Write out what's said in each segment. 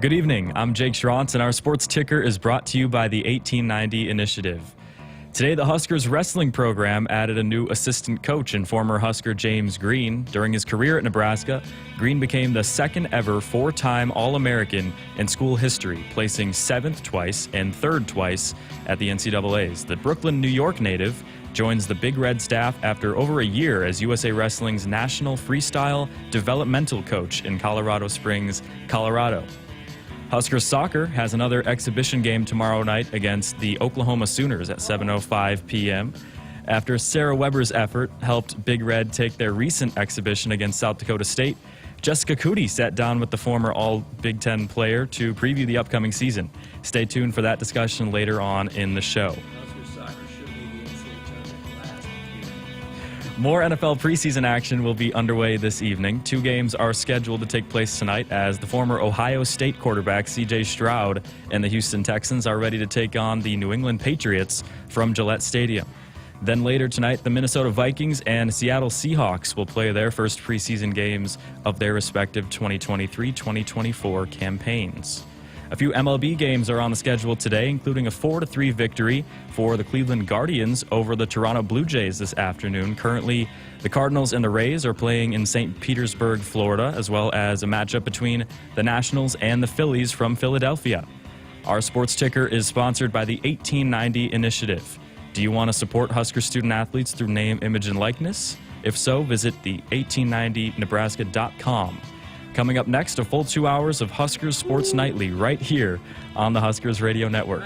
Good evening, I'm Jake Schrantz, and our sports ticker is brought to you by the 1890 Initiative. Today, the Huskers wrestling program added a new assistant coach in former Husker James Green. During his career at Nebraska, Green became the second ever four-time All-American in school history, placing 7th twice and 3rd twice at the NCAAs. The Brooklyn, New York native joins the Big Red staff after over a year as USA Wrestling's national freestyle developmental coach in Colorado Springs, Colorado. Huskers soccer has another exhibition game tomorrow night against the Oklahoma Sooners at 7:05 p.m. After Sarah Weber's effort helped Big Red take their recent exhibition against South Dakota State, Jessica Coody sat down with the former All-Big Ten player to preview the upcoming season. Stay tuned for that discussion later on in the show. More NFL preseason action will be underway this evening. 2 games are scheduled to take place tonight as the former Ohio State quarterback C.J. Stroud and the Houston Texans are ready to take on the New England Patriots from Gillette Stadium. Then later tonight, the Minnesota Vikings and Seattle Seahawks will play their first preseason games of their respective 2023-2024 campaigns. A few MLB games are on the schedule today, including a 4-3 victory for the Cleveland Guardians over the Toronto Blue Jays this afternoon. Currently, the Cardinals and the Rays are playing in St. Petersburg, Florida, as well as a matchup between the Nationals and the Phillies from Philadelphia. Our sports ticker is sponsored by the 1890 Initiative. Do you want to support Husker student-athletes through name, image, and likeness? If so, visit the 1890nebraska.com. Coming up next, a full 2 hours of Huskers Sports Nightly right here on the Huskers Radio Network.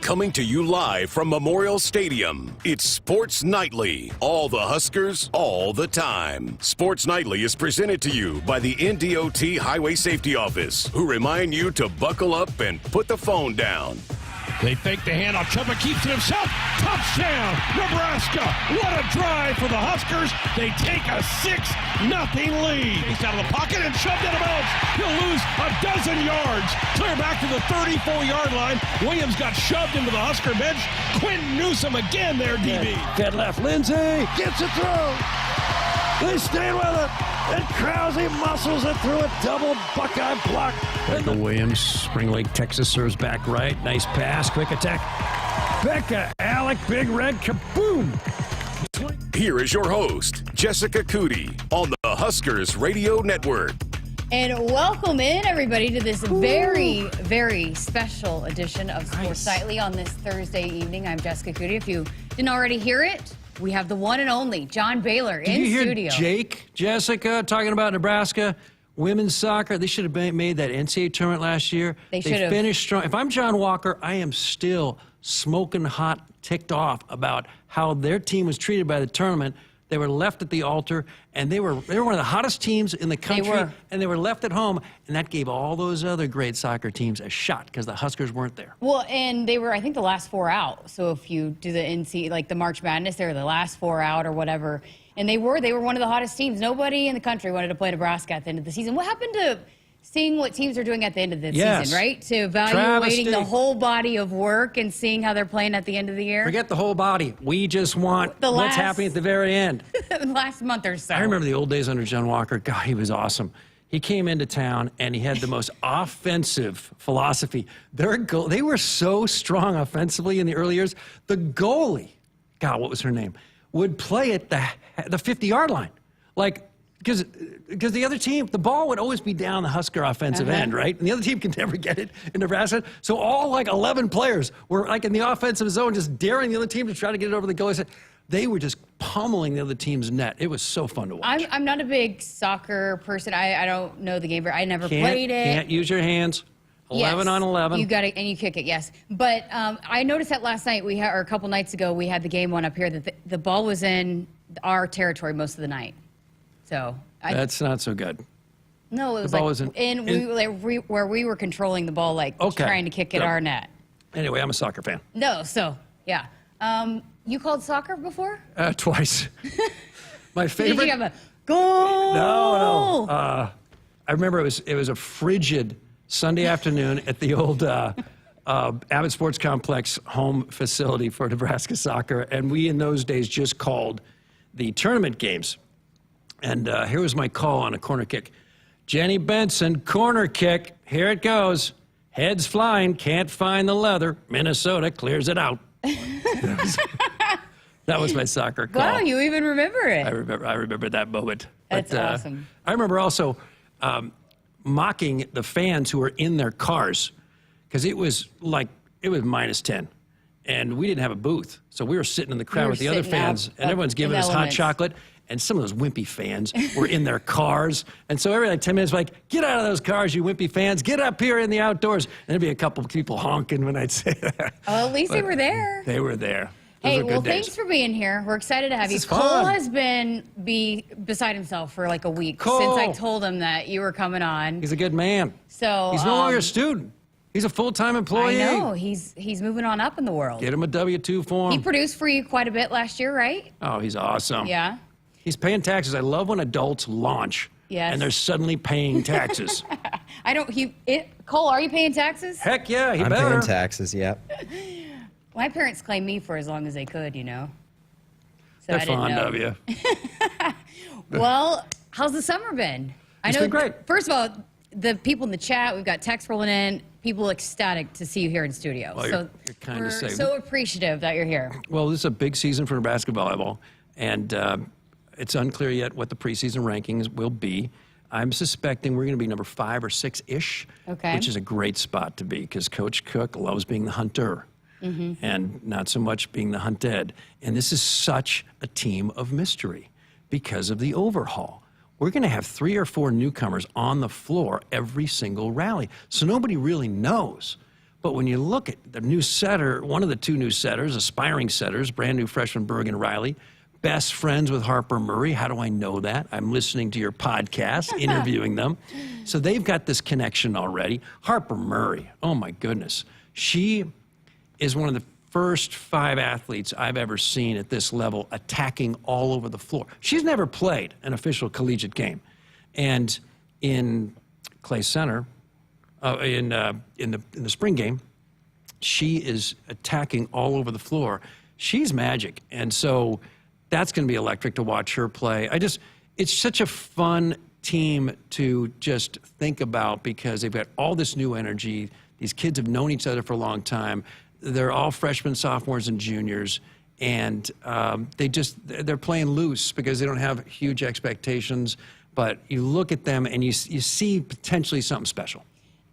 Coming to you live from Memorial Stadium, it's Sports Nightly. All the Huskers, all the time. Sports Nightly is presented to you by the NDOT Highway Safety Office, who remind you to buckle up and put the phone down. They fake the handoff. Chuba keeps it himself. Touchdown, Nebraska. What a drive for the Huskers. They take a 6-0 lead. He's out of the pocket and shoved out of bounds. He'll lose a dozen yards. Clear back to the 34-yard line. Williams got shoved into the Husker bench. Quentin Newsom again there, DB. Dead left. Lindsay gets it through. They stay with it. And Krause muscles it through a double Buckeye block. Becca Williams, Spring Lake, Texas, serves back right. Nice pass, quick attack. Becca, Alec, Big Red, kaboom! Here is your host, Jessica Coody, on the Huskers Radio Network. And welcome in, everybody, to this very, very special edition of Sports Nightly on this Thursday evening. I'm Jessica Coody. If you didn't already hear it, we have the one and only John Baylor in studio. Did you hear Jake, Jessica, talking about Nebraska women's soccer? They should have made that NCAA tournament last year. They should have. Finished strong. If I'm John Walker, I am still smoking hot, ticked off about how their team was treated by the tournament. They were left at the altar, and they were one of the hottest teams in the country, and they were left at home, and that gave all those other great soccer teams a shot because the Huskers weren't there. Well, and they were, I think, the last 4 out. So if you do the NC, like the March Madness, they were the last 4 out or whatever. And they were one of the hottest teams. Nobody in the country wanted to play Nebraska at the end of the season. What happened to seeing what teams are doing at the end of the season, right? To evaluating the whole body of work and seeing how they're playing at the end of the year? Forget the whole body. We just want what's happening at the very end. The last month or so. I remember the old days under John Walker. God, he was awesome. He came into town, and he had the most offensive philosophy. They were so strong offensively in the early years. The goalie, God, what was her name, would play at the 50-yard line. Like, because the other team, the ball would always be down the Husker offensive end, right? And the other team could never get it in Nebraska. So all, 11 players were, in the offensive zone, just daring the other team to try to get it over the goalie. They were just pummeling the other team's net. It was so fun to watch. I'm not a big soccer person. I don't know the game. I never played it. Can't use your hands. 11 on 11. You got it, and you kick it, yes. But I noticed that last night, or a couple nights ago, we had the game one up here, that the ball was in our territory most of the night. So that's not so good. No, it was where we were controlling the ball, trying to kick at our net. Anyway, I'm a soccer fan. No, so, yeah. You called soccer before? Twice. My favorite. Did you have a goal? No. I remember it was a frigid Sunday afternoon at the old Abbott Sports Complex home facility for Nebraska soccer, and we in those days just called the tournament games. And here was my call on a corner kick. Jenny Benson, corner kick. Here it goes. Heads flying, can't find the leather. Minnesota clears it out. That was my soccer call. Wow, you even remember it. I remember that moment. That's awesome. I remember also mocking the fans who were in their cars because it was minus 10. And we didn't have a booth. So we were sitting in the crowd with the other fans, and everyone's giving us hot chocolate. And some of those wimpy fans were in their cars. And so every 10 minutes, like, get out of those cars, you wimpy fans. Get up here in the outdoors. And there'd be a couple of people honking when I'd say that. Oh, at least they were there. They were there. Hey, well, thanks for being here. We're excited to have you. Cole has been beside himself for like a week since I told him that you were coming on. He's a good man. So he's no longer a student. He's a full-time employee. I know. He's moving on up in the world. Get him a W-2 form. He produced for you quite a bit last year, right? Oh, he's awesome. Yeah. He's paying taxes. I love when adults launch. Yes. And they're suddenly paying taxes. Cole, are you paying taxes? Heck yeah, he I'm better. paying taxes, yep. My parents claimed me for as long as they could, you know. So They're I didn't fond know. of you. Well, how's the summer been? It's been great. First of all, the people in the chat, we've got texts rolling in. People ecstatic to see you here in studio. Well, so you're kind to we're say. so appreciative that you're here. Well, this is a big season for Nebraska volleyball, and it's unclear yet what the preseason rankings will be. I'm suspecting we're going to be number 5 or 6-ish, which is a great spot to be because Coach Cook loves being the hunter and not so much being the hunted. And this is such a team of mystery because of the overhaul. We're going to have 3 or 4 newcomers on the floor every single rally, so nobody really knows. But when you look at the new setter, one of the 2 new setters, aspiring setters, brand new freshman Bergen Riley, best friends with Harper Murray. How do I know that? I'm listening to your podcast, interviewing them. So they've got this connection already. Harper Murray, oh my goodness. She is one of the first 5 athletes I've ever seen at this level attacking all over the floor. She's never played an official collegiate game. And in Clay Center, in the spring game, she is attacking all over the floor. She's magic. And so that's going to be electric to watch her play. It's such a fun team to just think about because they've got all this new energy. These kids have known each other for a long time. They're all freshmen, sophomores, and juniors. And they're playing loose because they don't have huge expectations. But you look at them and you see potentially something special.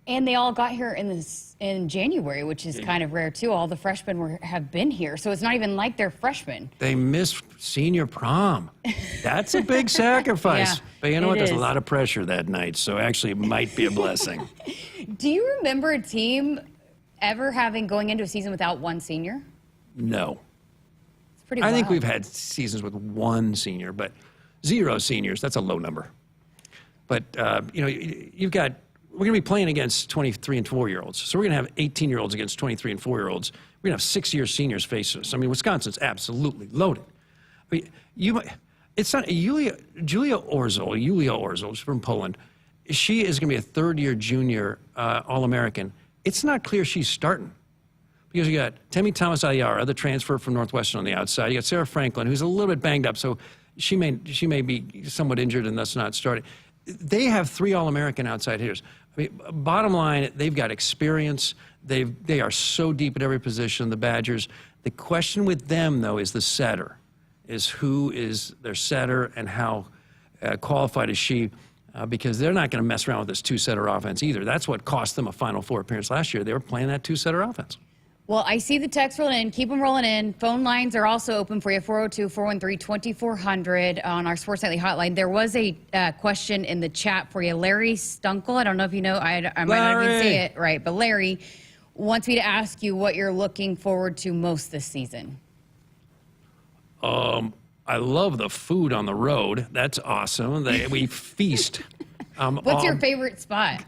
And they all got here in January, which is kind of rare too. All the freshmen have been here, so it's not even like they're freshmen. They missed senior prom. That's a big sacrifice. Yeah, but you know what? There's is. a lot of pressure that night, so actually it might be a blessing. Do you remember a team ever going into a season without 1 senior? No. It's pretty I wild. think we've had seasons with 1 senior, but 0 seniors, that's a low number. But, we're going to be playing against 23 and 4-year-olds. So we're going to have 18-year-olds against 23 and 4-year-olds. We're going to have 6-year seniors face us. I mean, Wisconsin's absolutely loaded. I mean, it's not Julia Orzel, she's from Poland. She is going to be a 3rd-year junior All-American. It's not clear she's starting because you got Temi Thomas-Ayara, the transfer from Northwestern on the outside. You got Sarah Franklin, who's a little bit banged up, so she may be somewhat injured and thus not starting. They have 3 All-American outside hitters. I mean, bottom line, they've got experience. They are so deep at every position, the Badgers. The question with them, though, is the setter, is who is their setter and how qualified is she, because they're not going to mess around with this 2-setter offense either. That's what cost them a Final Four appearance last year. They were playing that 2-setter offense. Well, I see the text rolling in. Keep them rolling in. Phone lines are also open for you, 402-413-2400 on our Sports Nightly hotline. There was a question in the chat for you. Larry Stunkel, I don't know if you know, I might not even say it right, but Larry wants me to ask you what you're looking forward to most this season. I love the food on the road. That's awesome. We feast. What's your favorite spot?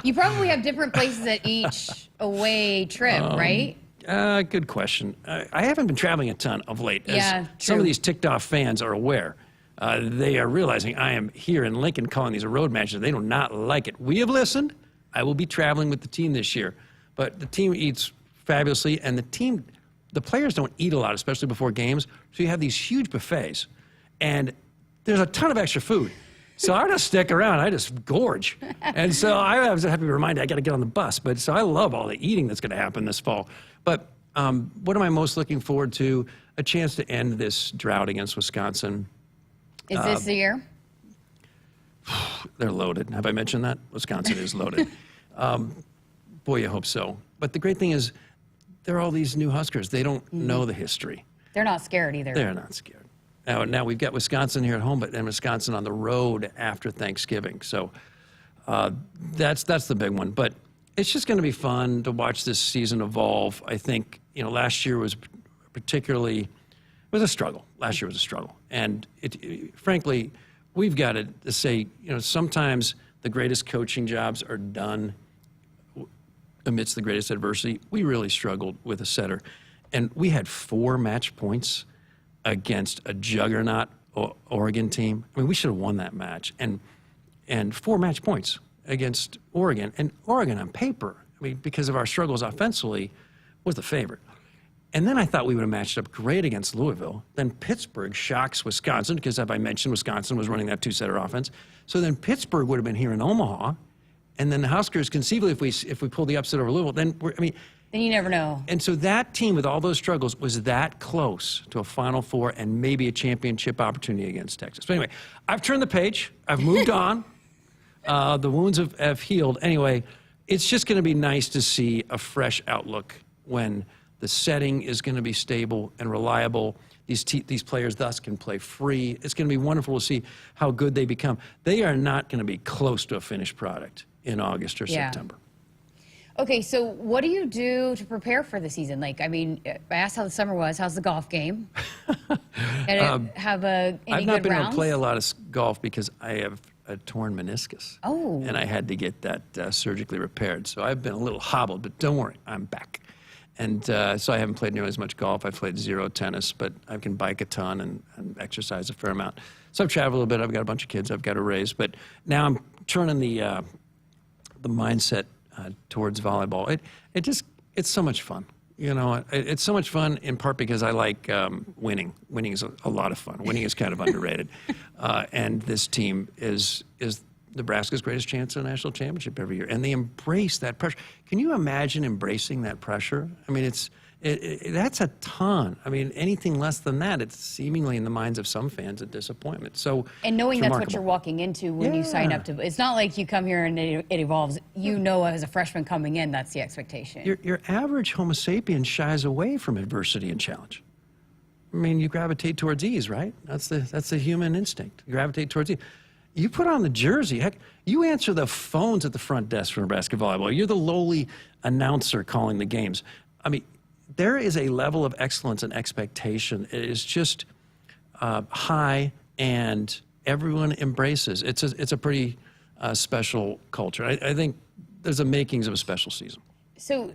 You probably have different places at each away trip, right? Good question. I haven't been traveling a ton of late. As some true. of these ticked-off fans are aware. They are realizing I am here in Lincoln calling these a road matches. They do not like it. We have listened. I will be traveling with the team this year. But the team eats fabulously, and the players don't eat a lot, especially before games. So you have these huge buffets, and there's a ton of extra food. So I just stick around. I just gorge. And so I was happy to remind I got to get on the bus. But so I love all the eating that's going to happen this fall. But what am I most looking forward to? A chance to end this drought against Wisconsin. Is this the year? They're loaded. Have I mentioned that? Wisconsin is loaded. Boy, you hope so. But the great thing is, there are all these new Huskers. They don't know the history. They're not scared either. They're not scared. Now we've got Wisconsin here at home, but then Wisconsin on the road after Thanksgiving. So that's the big one. But it's just going to be fun to watch this season evolve. I think last year was a struggle. Last year was a struggle, and frankly, we've got to say sometimes the greatest coaching jobs are done amidst the greatest adversity. We really struggled with a setter, and we had 4 match points against a juggernaut Oregon team. I mean, we should have won that match, and 4 match points against Oregon. And Oregon on paper, I mean, because of our struggles offensively, was the favorite. And then I thought we would have matched up great against Louisville. Then Pittsburgh shocks Wisconsin, because as I mentioned, Wisconsin was running that 2-setter offense. So then Pittsburgh would have been here in Omaha. And then the Huskers, conceivably, if we pull the upset over Louisville, then then you never know. And so that team, with all those struggles, was that close to a Final Four and maybe a championship opportunity against Texas. But anyway, I've turned the page. I've moved on. The wounds have healed. Anyway, it's just going to be nice to see a fresh outlook when the setting is going to be stable and reliable. These players thus can play free. It's going to be wonderful to see how good they become. They are not going to be close to a finished product in August or September. Okay, so what do you do to prepare for the season? I asked how the summer was. How's the golf game? Any I've not good been able rounds? to play a lot of golf because I have a torn meniscus. Oh. And I had to get that surgically repaired. So I've been a little hobbled, but don't worry, I'm back. And so I haven't played nearly as much golf. I've played 0 tennis, but I can bike a ton and exercise a fair amount. So I've traveled a little bit. I've got a bunch of kids I've got to raise. But now I'm turning the mindset towards volleyball. It's so much fun. It's so much fun in part because I like winning. Winning is a lot of fun. Winning is kind of underrated. And this team is Nebraska's greatest chance at a national championship every year. And they embrace that pressure. Can you imagine embracing that pressure? I mean, that's a ton. I mean, anything less than that, it's seemingly in the minds of some fans a disappointment. So, and knowing that's remarkable. what you're walking into when you sign up to, it's not like you come here and it evolves. As a freshman coming in, that's the expectation. Your average Homo sapien shies away from adversity and challenge. I mean, you gravitate towards ease, right? That's the human instinct. You gravitate towards ease. You put on the jersey. Heck, you answer the phones at the front desk for Nebraska volleyball. You're the lowly announcer calling the games. I mean, there is a level of excellence and expectation. It is just high, and everyone embraces. It's a pretty special culture. I think there's the makings of a special season. So,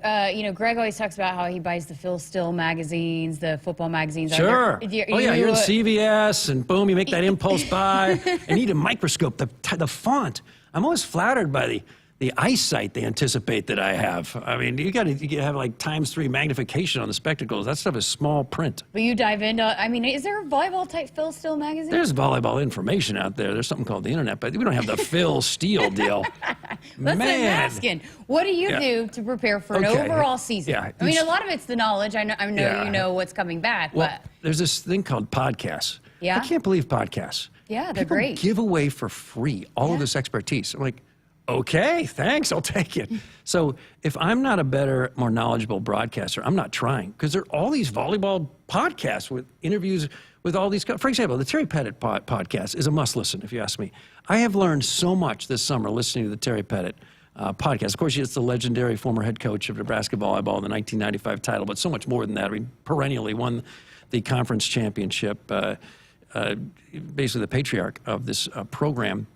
Greg always talks about how he buys the Phil Still magazines, the football magazines. Sure. You're in CVS, and boom, you make that impulse buy. And you need a microscope, the font. I'm always flattered by the eyesight they anticipate that I have. I mean, you have like ×3 magnification on the spectacles. That stuff is small print. But you dive into, is there a volleyball type Phil Still magazine? There's volleyball information out there. There's something called the internet, but we don't have the Phil Steele deal. That's what I'm asking. What do you do to prepare for an overall season? Yeah. A lot of it's the knowledge. I know you know what's coming back. Well, but there's this thing called podcasts. Yeah? I can't believe podcasts. Yeah, they're People great. give away for free all of this expertise. I'm like, okay, thanks, I'll take it. So if I'm not a better, more knowledgeable broadcaster, I'm not trying, because there are all these volleyball podcasts with interviews with all these. For example, the Terry Pettit podcast is a must listen, if you ask me. I have learned so much this summer listening to the Terry Pettit podcast. Of course, it's the legendary former head coach of Nebraska volleyball, the 1995 title, but so much more than that. I mean, perennially won the conference championship, basically the patriarch of this program.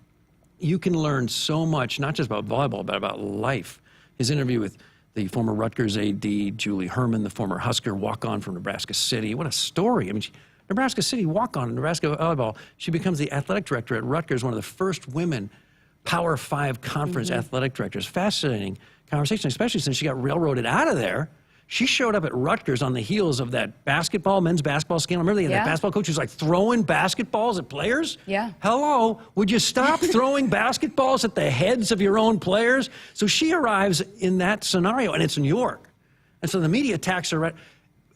You can learn so much, not just about volleyball, but about life. His interview with the former Rutgers AD, Julie Herman, the former Husker walk-on from Nebraska City. What a story. I mean, Nebraska City walk-on in Nebraska volleyball. She becomes the athletic director at Rutgers, one of the first women Power 5 conference athletic directors. Fascinating conversation, especially since she got railroaded out of there She showed up at Rutgers on the heels of that men's basketball scandal. Remember they had that Yeah. basketball coach who's like throwing basketballs at players? Yeah. Hello, would you stop throwing basketballs at the heads of your own players? So she arrives in that scenario, and it's New York. And so the media attacks her.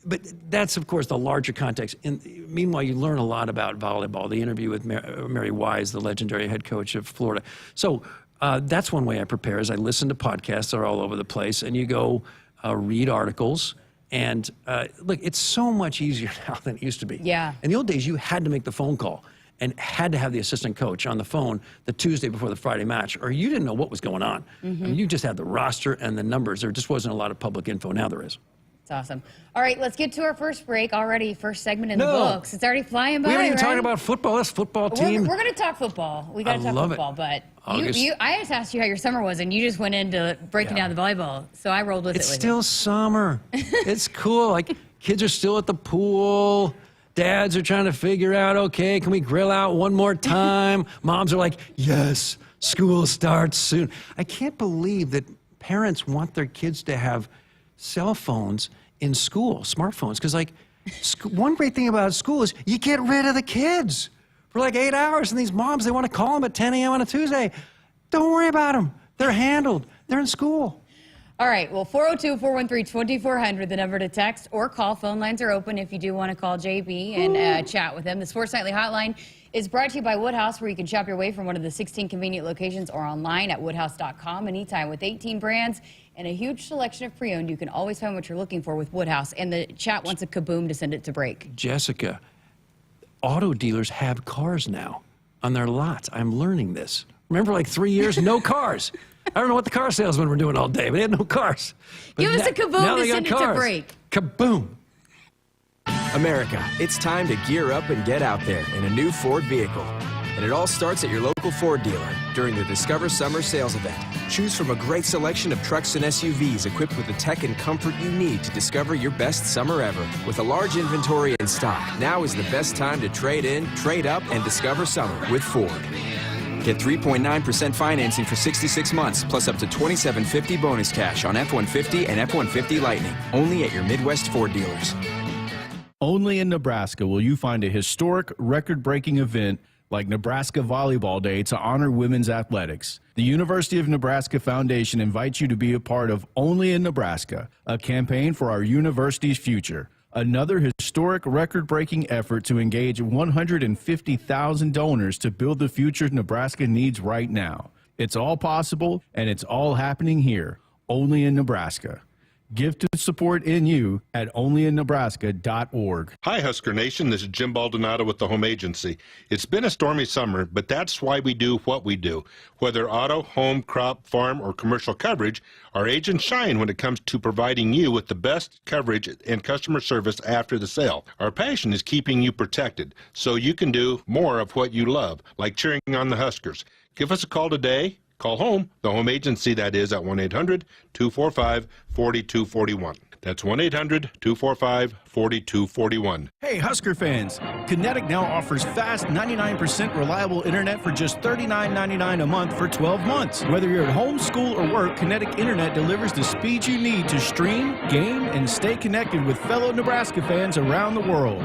But that's, of course, the larger context. Meanwhile, you learn a lot about volleyball. The interview with Mary Wise, the legendary head coach of Florida. So that's one way I prepare, is I listen to podcasts that are all over the place, and you go read articles. And look, it's so much easier now than it used to be. Yeah. In the old days, you had to make the phone call and had to have the assistant coach on the phone the Tuesday before the Friday match, or you didn't know what was going on. Mm-hmm. I mean, you just had the roster and the numbers. There just wasn't a lot of public info. Now there is. It's awesome. All right, let's get to our first break already. First segment in the books. It's already flying by. We haven't even right? talked about football. This football team. We're going to talk football. We got to talk love it. football, but August. I just asked you how your summer was, and you just went into breaking down the volleyball. So I rolled with It's it. still summer. It's cool. Like, kids are still at the pool. Dads are trying to figure out, okay, can we grill out one more time? Moms are like, yes, school starts soon. I can't believe that parents want their kids to have cell phones in school, smartphones. Because, like, one great thing about school is you get rid of the kids for like 8 hours. And these moms, they want to call them at 10 a.m. on a Tuesday. Don't worry about them. They're handled. They're in school. All right, well, 402-413-2400, the number to text or call. Phone lines are open if you do want to call JB and chat with him. The Sports Nightly Hotline is brought to you by Woodhouse, where you can shop your way from one of the 16 convenient locations or online at woodhouse.com anytime. With 18 brands and a huge selection of pre-owned, you can always find what you're looking for with Woodhouse. And the chat wants a kaboom to send it to break. Jessica, auto dealers have cars now on their lots. I'm learning this. Remember, like 3 years, no cars. I don't know what the car salesmen were doing all day, but they had no cars. But Give us a kaboom now to they got send it to cars. break. Kaboom. America, it's time to gear up and get out there in a new Ford vehicle. And it all starts at your local Ford dealer during the Discover Summer Sales Event. Choose from a great selection of trucks and SUVs equipped with the tech and comfort you need to discover your best summer ever. With a large inventory in stock, now is the best time to trade in, trade up, and discover summer with Ford. Get 3.9% financing for 66 months, plus up to $2,750 bonus cash on F-150 and F-150 Lightning. Only at your Midwest Ford dealers. Only in Nebraska will you find a historic, record-breaking event like Nebraska Volleyball Day to honor women's athletics. The University of Nebraska Foundation invites you to be a part of Only in Nebraska, a campaign for our university's future. Another historic, record-breaking effort to engage 150,000 donors to build the future Nebraska needs right now. It's all possible, and it's all happening here, only in Nebraska. Give to support in you at onlyinnebraska.org. Hi, Husker Nation. This is Jim Baldonado with the Home Agency. It's been a stormy summer, but that's why we do what we do. Whether auto, home, crop, farm, or commercial coverage, our agents shine when it comes to providing you with the best coverage and customer service after the sale. Our passion is keeping you protected so you can do more of what you love, like cheering on the Huskers. Give us a call today. Call home, the Home Agency, that is, at 1-800-245-4241. That's 1-800-245-4241. Hey, Husker fans! Kinetic now offers fast 99% reliable internet for just $39.99 a month for 12 months. Whether you're at home, school, or work, Kinetic Internet delivers the speed you need to stream, game, and stay connected with fellow Nebraska fans around the world.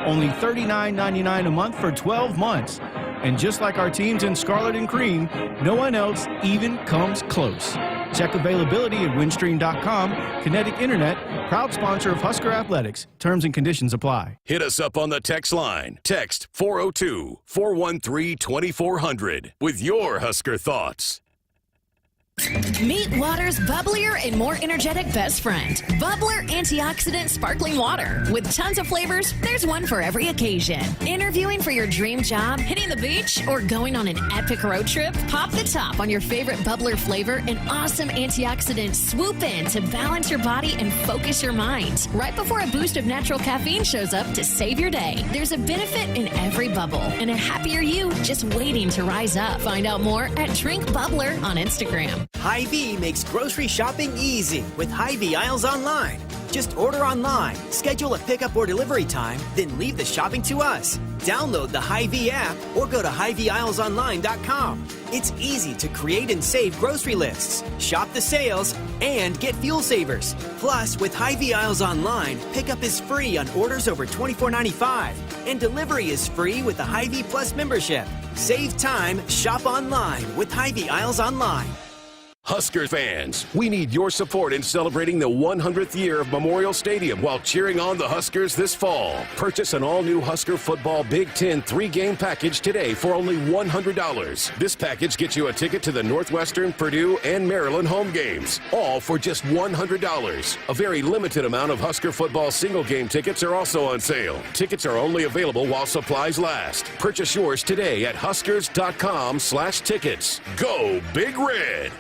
Only $39.99 a month for 12 months. And just like our teams in scarlet and cream, no one else even comes close. Check availability at windstream.com. Kinetic Internet, proud sponsor of Husker Athletics. Terms and conditions apply. Hit us up on the text line. Text 402-413-2400 with your Husker thoughts. Meet water's bubblier and more energetic best friend, Bubbler Antioxidant Sparkling Water. With tons of flavors, there's one for every occasion. Interviewing for your dream job, hitting the beach, or going on an epic road trip? Pop the top on your favorite Bubbler flavor and awesome antioxidants swoop in to balance your body and focus your mind. Right before a boost of natural caffeine shows up to save your day. There's a benefit in every bubble and a happier you just waiting to rise up. Find out more at Drink Bubbler on Instagram. Hy-Vee makes grocery shopping easy with Hy-Vee Aisles Online. Just order online, schedule a pickup or delivery time, then leave the shopping to us. Download the Hy-Vee app or go to HyVeeAislesOnline.com. It's easy to create and save grocery lists, shop the sales, and get fuel savers. Plus, with Hy-Vee Aisles Online, pickup is free on orders over $24.95, and delivery is free with a Hy-Vee Plus membership. Save time, shop online with Hy-Vee Aisles Online. Husker fans, we need your support in celebrating the 100th year of Memorial Stadium while cheering on the Huskers this fall. Purchase an all-new Husker football Big Ten 3-game package today for only $100. This package gets you a ticket to the Northwestern, Purdue, and Maryland home games, all for just $100. A very limited amount of Husker football single-game tickets are also on sale. Tickets are only available while supplies last. Purchase yours today at huskers.com/tickets. Go Big Red!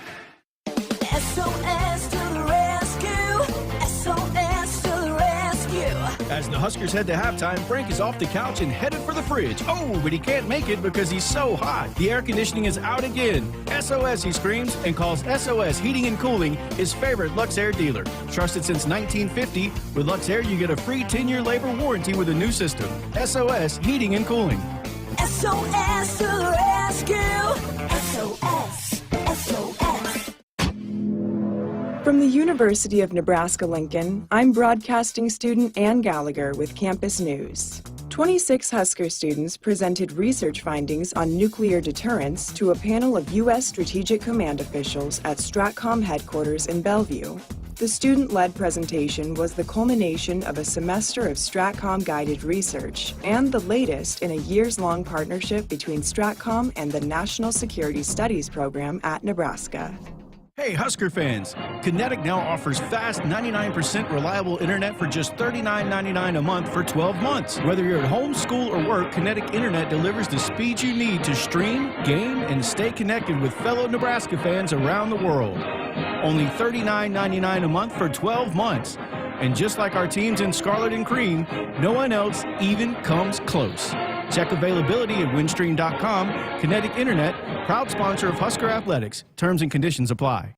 SOS to the rescue! SOS to the rescue! As the Huskers head to halftime, Frank is off the couch and headed for the fridge. Oh, but he can't make it because he's so hot. The air conditioning is out again. SOS, he screams, and calls SOS Heating and Cooling his favorite Luxair dealer. Trusted since 1950, with Luxair you get a free 10-year labor warranty with a new system. SOS Heating and Cooling. SOS to the rescue! SOS! SOS! From the University of Nebraska-Lincoln, I'm broadcasting student Ann Gallagher with Campus News. 26 Husker students presented research findings on nuclear deterrence to a panel of U.S. Strategic Command officials at STRATCOM headquarters in Bellevue. The student-led presentation was the culmination of a semester of STRATCOM-guided research and the latest in a years-long partnership between STRATCOM and the National Security Studies program at Nebraska. Hey, Husker fans! Kinetic now offers fast, 99% reliable internet for just $39.99 a month for 12 months. Whether you're at home, school, or work, Kinetic Internet delivers the speed you need to stream, game, and stay connected with fellow Nebraska fans around the world. Only $39.99 a month for 12 months. And just like our teams in scarlet and cream, no one else even comes close. Check availability at windstream.com. Kinetic Internet, proud sponsor of Husker Athletics. Terms and conditions apply.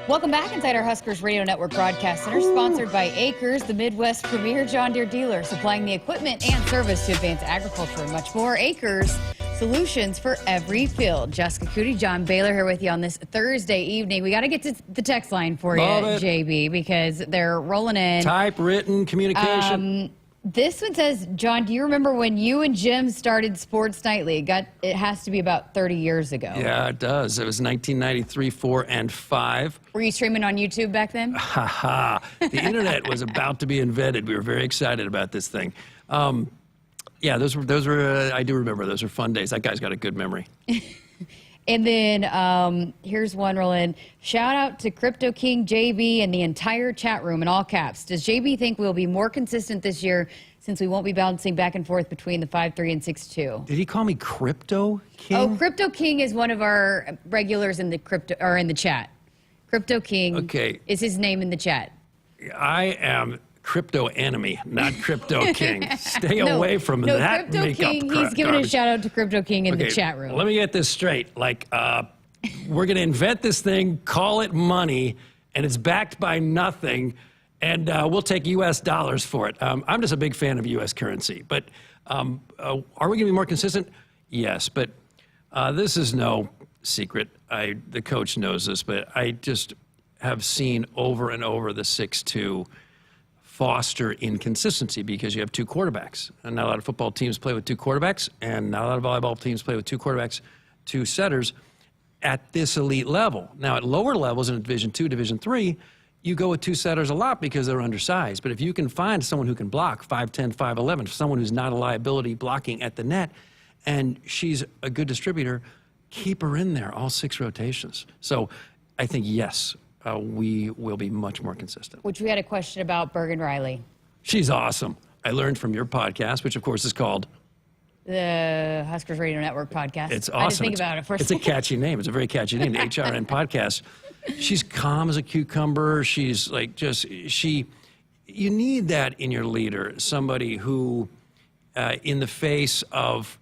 Welcome back inside our Huskers Radio Network Broadcast Center, sponsored by Acres, the Midwest premier John Deere dealer, supplying the equipment and service to advance agriculture and much more. Acres, solutions for every field. Jessica Coody, John Baylor here with you on this Thursday evening. We got to get to the text line for you, JB, because they're rolling in. Typewritten communication. This one says, John, do you remember when you and Jim started Sports Nightly? It has to be about 30 years ago. Yeah, it does. It was 1993, 4, and 5. Were you streaming on YouTube back then? Ha ha. The internet was about to be invented. We were very excited about this thing. Yeah, those were I do remember. Those were fun days. That guy's got a good memory. And then here's one rolling. Shout out to Crypto King, JB, and the entire chat room in all caps. Does JB think we'll be more consistent this year since we won't be bouncing back and forth between the 5-3 and 6-2? Did he call me Crypto King? Oh, Crypto King is one of our regulars in the chat. Crypto King is his name in the chat. I am Crypto enemy, not Crypto King. Stay away from that Crypto makeup King, he's giving a shout out to Crypto King in the chat room. Let me get this straight. Like, we're going to invent this thing, call it money, and it's backed by nothing, and we'll take U.S. dollars for it. I'm just a big fan of U.S. currency. But are we going to be more consistent? Yes, but this is no secret. The coach knows this, but I just have seen over and over the 6-2 foster inconsistency because you have two quarterbacks. And not a lot of football teams play with two quarterbacks, and not a lot of volleyball teams play with two quarterbacks, two setters at this elite level. Now, at lower levels in Division II, Division III, you go with two setters a lot because they're undersized. But if you can find someone who can block 5'10", 5'11", someone who's not a liability blocking at the net, and she's a good distributor, keep her in there all 6 rotations. So I think, yes, we will be much more consistent. Which we had a question about Bergen Riley. She's awesome. I learned from your podcast, which of course is called the Huskers Radio Network podcast. It's awesome. I had to think about it for a second. It's a catchy name. It's a very catchy name, the HRN podcast. She's calm as a cucumber. She's like you need that in your leader, somebody who, in the face of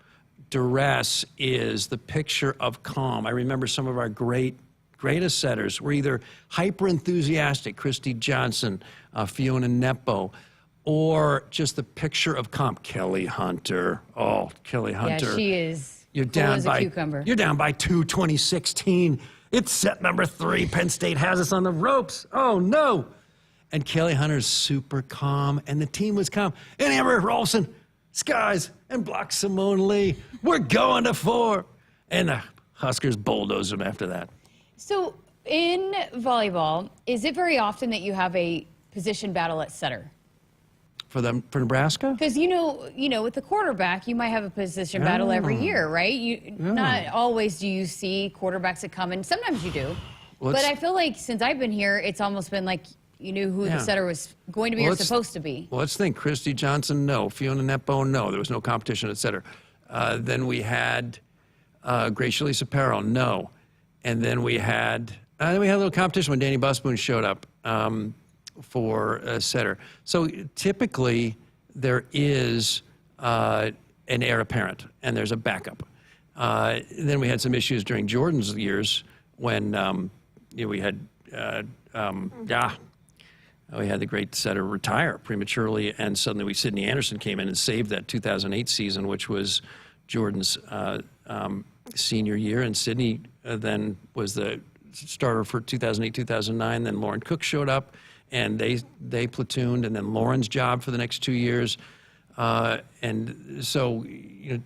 duress is the picture of calm. I remember some of our greatest setters were either hyper enthusiastic, Christy Johnson, Fiona Nepo, or just the picture of calm. Kelly Hunter. Oh, Kelly Hunter. Yeah, she is. You're cool down as a cucumber. You're down by 2, 2016. It's set number 3. Penn State has us on the ropes. Oh no! And Kelly Hunter's super calm, and the team was calm. And Amber Rolfson, skies, and blocks Simone Lee. We're going to 4. And the Huskers bulldoze them after that. So in volleyball, is it very often that you have a position battle at setter? For Nebraska? Because you know, with the quarterback, you might have a position battle every year, right? Not always do you see quarterbacks that come in. Sometimes you do, but I feel like since I've been here, it's almost been like you knew who the setter was going to be or supposed to be. Well, let's think. Christy Johnson, no. Fiona Nepo, no. There was no competition at setter. Then we had Grace Saparo, no. And then we had a little competition when Danny Busboon showed up. For a setter. So typically there is an heir apparent and there's a backup. Then we had some issues during Jordan's years when we had we had the great setter retire prematurely, and suddenly Sidney Anderson came in and saved that 2008 season, which was Jordan's senior year, and Sidney then was the starter for 2008-2009. Then Lauren Cook showed up, and they platooned, and then Lauren's job for the next 2 years. And so,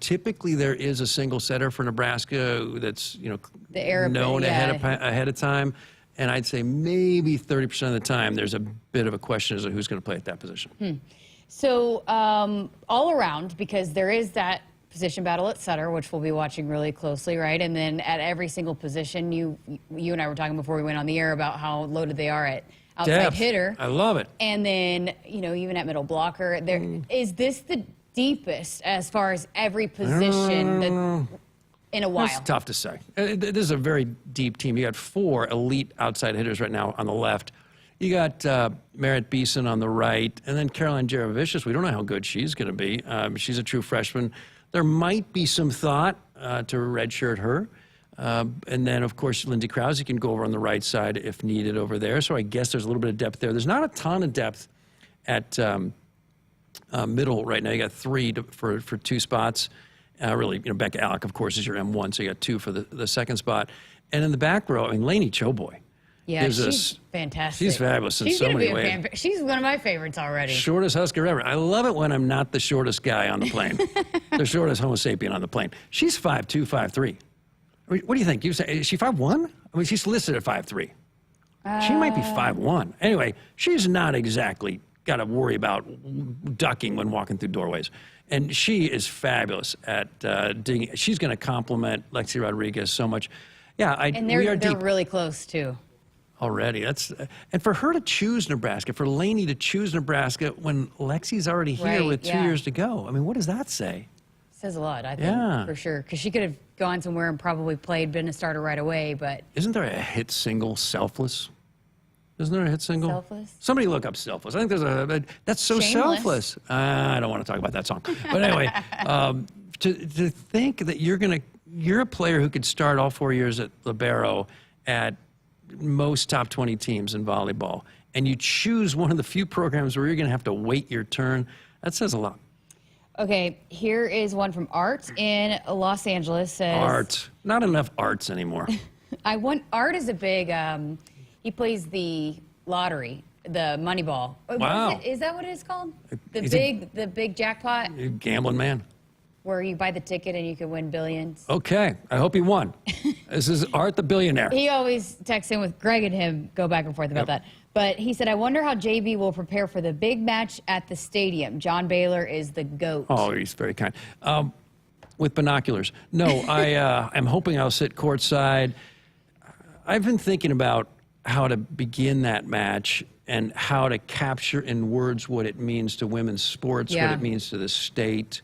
typically there is a single setter for Nebraska that's, known ahead of time. And I'd say maybe 30% of the time there's a bit of a question as to who's going to play at that position. So all around, because there is that position battle at setter, which we'll be watching really closely, right? And then at every single position, you and I were talking before we went on the air about how loaded they are at outside hitter. I love it. And then, even at middle blocker, is this the deepest as far as every position in a while? It's tough to say. This is a very deep team. You got 4 elite outside hitters right now on the left. You got Merritt Beeson on the right, and then Caroline Jarovicius. We don't know how good she's going to be. She's a true freshman. There might be some thought to redshirt her. And then, of course, Lindsey Krause can go over on the right side if needed over there. So I guess there's a little bit of depth there. There's not a ton of depth at middle right now. You got 3 for 2 spots. Really, Becca Alec, of course, is your M1, so you got 2 for the second spot. And in the back row, Lainey Choboy. Yeah, she's fantastic. She's fabulous in so many ways. She's one of my favorites already. Shortest Husker ever. I love it when I'm not the shortest guy on the plane. The shortest Homo sapien on the plane. She's 5'2", 5'3". What do you think? You say, is she 5'1"? I mean, she's listed at 5'3". She might be 5'1". Anyway, she's not exactly got to worry about ducking when walking through doorways. And she is fabulous at digging. She's going to complement Lexi Rodriguez so much. Yeah, and they're really close, too. Already. And for her to choose Nebraska, for Lainey to choose Nebraska when Lexi's already here with 2 years to go. I mean, what does that say? Says a lot, I think, for sure. Because she could have gone somewhere and probably been a starter right away, but... Isn't there a hit single, Selfless? Isn't there a hit single? Selfless? Somebody look up Selfless. I think there's that's so Shameless. selfless. I don't want to talk about that song. But anyway, to think that you're a player who could start all 4 years at libero at most top 20 teams in volleyball, and you choose one of the few programs where you're going to have to wait your turn, that says a lot. Okay, here is one from Art in Los Angeles. Says, Art. Not enough arts anymore. Art is a big, he plays the lottery, the Moneyball. Wow. Is that what it is called? The big jackpot? Gambling man. Where you buy the ticket and you can win billions. Okay, I hope he won. This is Art the billionaire. He always texts in with Greg and him, go back and forth about that. But he said, I wonder how JB will prepare for the big match at the stadium. John Baylor is the GOAT. Oh, he's very kind. With binoculars. No, I'm hoping I'll sit courtside. I've been thinking about how to begin that match and how to capture in words what it means to women's sports, what it means to the state.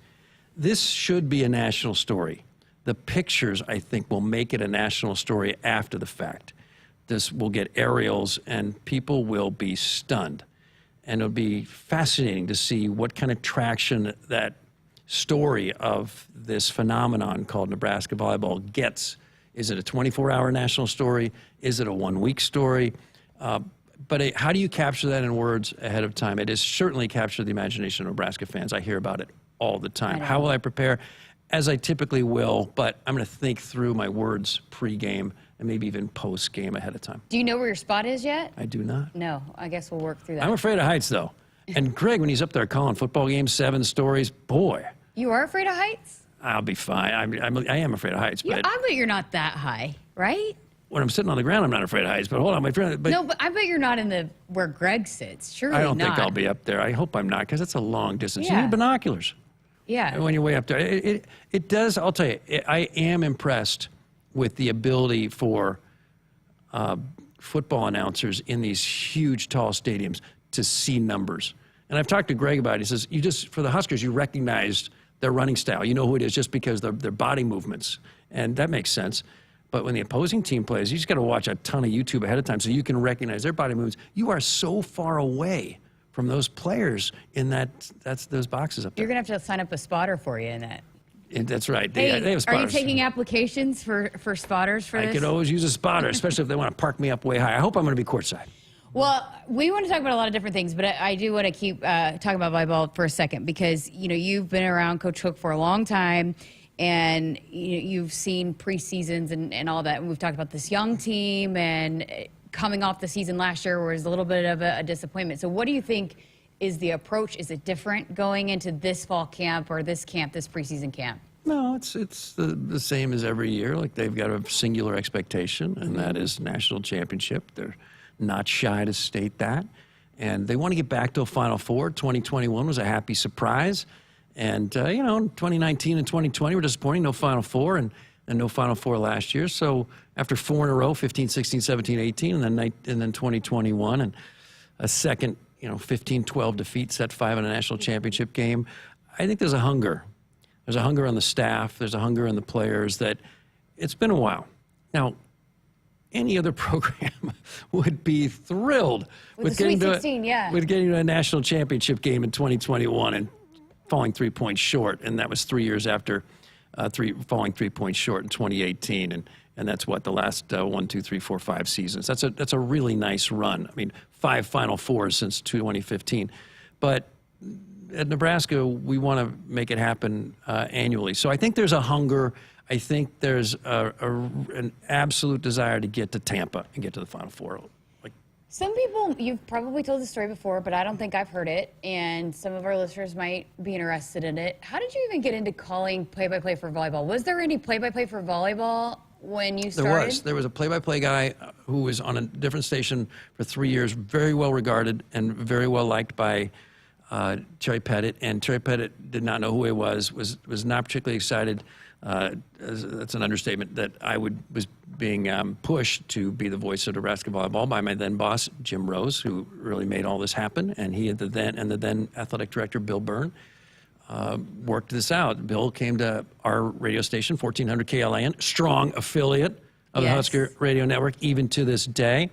This should be a national story. The pictures, I think, will make it a national story after the fact. This will get aerials, and people will be stunned. And it'll be fascinating to see what kind of traction that story of this phenomenon called Nebraska volleyball gets. Is it a 24-hour national story? Is it a one-week story? But how do you capture that in words ahead of time? It has certainly captured the imagination of Nebraska fans. I hear about it all the time. How will I prepare? As I typically will, but I'm going to think through my words pre-game and maybe even post-game ahead of time. Do you know where your spot is yet? I do not. No, I guess we'll work through that. I'm afraid of heights, though. And Greg, when he's up there calling football games, 7 stories, boy. You are afraid of heights? I'll be fine. I am afraid of heights. But I bet you're not that high, right? when I'm sitting on the ground, I'm not afraid of heights. But hold on, my friend. No, but I bet you're not in the where Greg sits. Surely not. I don't think I'll be up there. I hope I'm not, because it's a long distance. Yeah. You need binoculars. Yeah. When you're way up there. It does, I'll tell you, I am impressed with the ability for football announcers in these huge, tall stadiums to see numbers. And I've talked to Greg about it. He says, for the Huskers, you recognized their running style. You know who it is just because their body movements. And that makes sense. But when the opposing team plays, you just got to watch a ton of YouTube ahead of time so you can recognize their body movements. You are so far away from those players in those boxes up there. You're going to have to sign up a spotter for you in that. That's right. Hey, they have spotters. Are you taking applications for spotters for this? I could always use a spotter, especially if they want to park me up way high. I hope I'm going to be courtside. Well, we want to talk about a lot of different things, but I do want to keep talking about volleyball for a second because, you've been around Coach Hook for a long time, and you've seen preseasons and all that. And we've talked about this young team and coming off the season last year was a little bit of a disappointment. So what do you think is the approach? Is it different going into this fall camp or this preseason camp? No, it's the same as every year. Like, they've got a singular expectation, and that is national championship. They're not shy to state that. And they want to get back to a Final Four. 2021 was a happy surprise. And, 2019 and 2020 were disappointing. No Final Four and no Final Four last year. So after 4 in a row, 15, 16, 17, 18, and then 2021, and a second, 15-12 defeat, set 5 in a national championship game, I think there's a hunger. There's a hunger on the staff. There's a hunger in the players that it's been a while. Now, any other program would be thrilled with getting to a national championship game in 2021 and falling 3 points short. And that was 3 years after falling 3 points short in 2018. And that's what the last 1, 2, 3, 4, 5 seasons. That's a really nice run. I mean, 5 Final Fours since 2015. But at Nebraska, we want to make it happen annually. So I think there's a hunger. I think there's an absolute desire to get to Tampa and get to the Final Four. Some people, you've probably told the story before, but I don't think I've heard it, and some of our listeners might be interested in it. How did you even get into calling play-by-play for volleyball? Was there any play-by-play for volleyball when you started? There was a play-by-play guy who was on a different station for 3 years, very well regarded and very well liked by Terry Pettit, and Terry Pettit did not know who he was not particularly excited. That's an understatement, that I was being pushed to be the voice of Nebraska volleyball by my then boss, Jim Rose, who really made all this happen, and he and the then athletic director, Bill Byrne, worked this out. Bill came to our radio station, 1400 KLAN, strong affiliate of the Husker Radio Network, even to this day,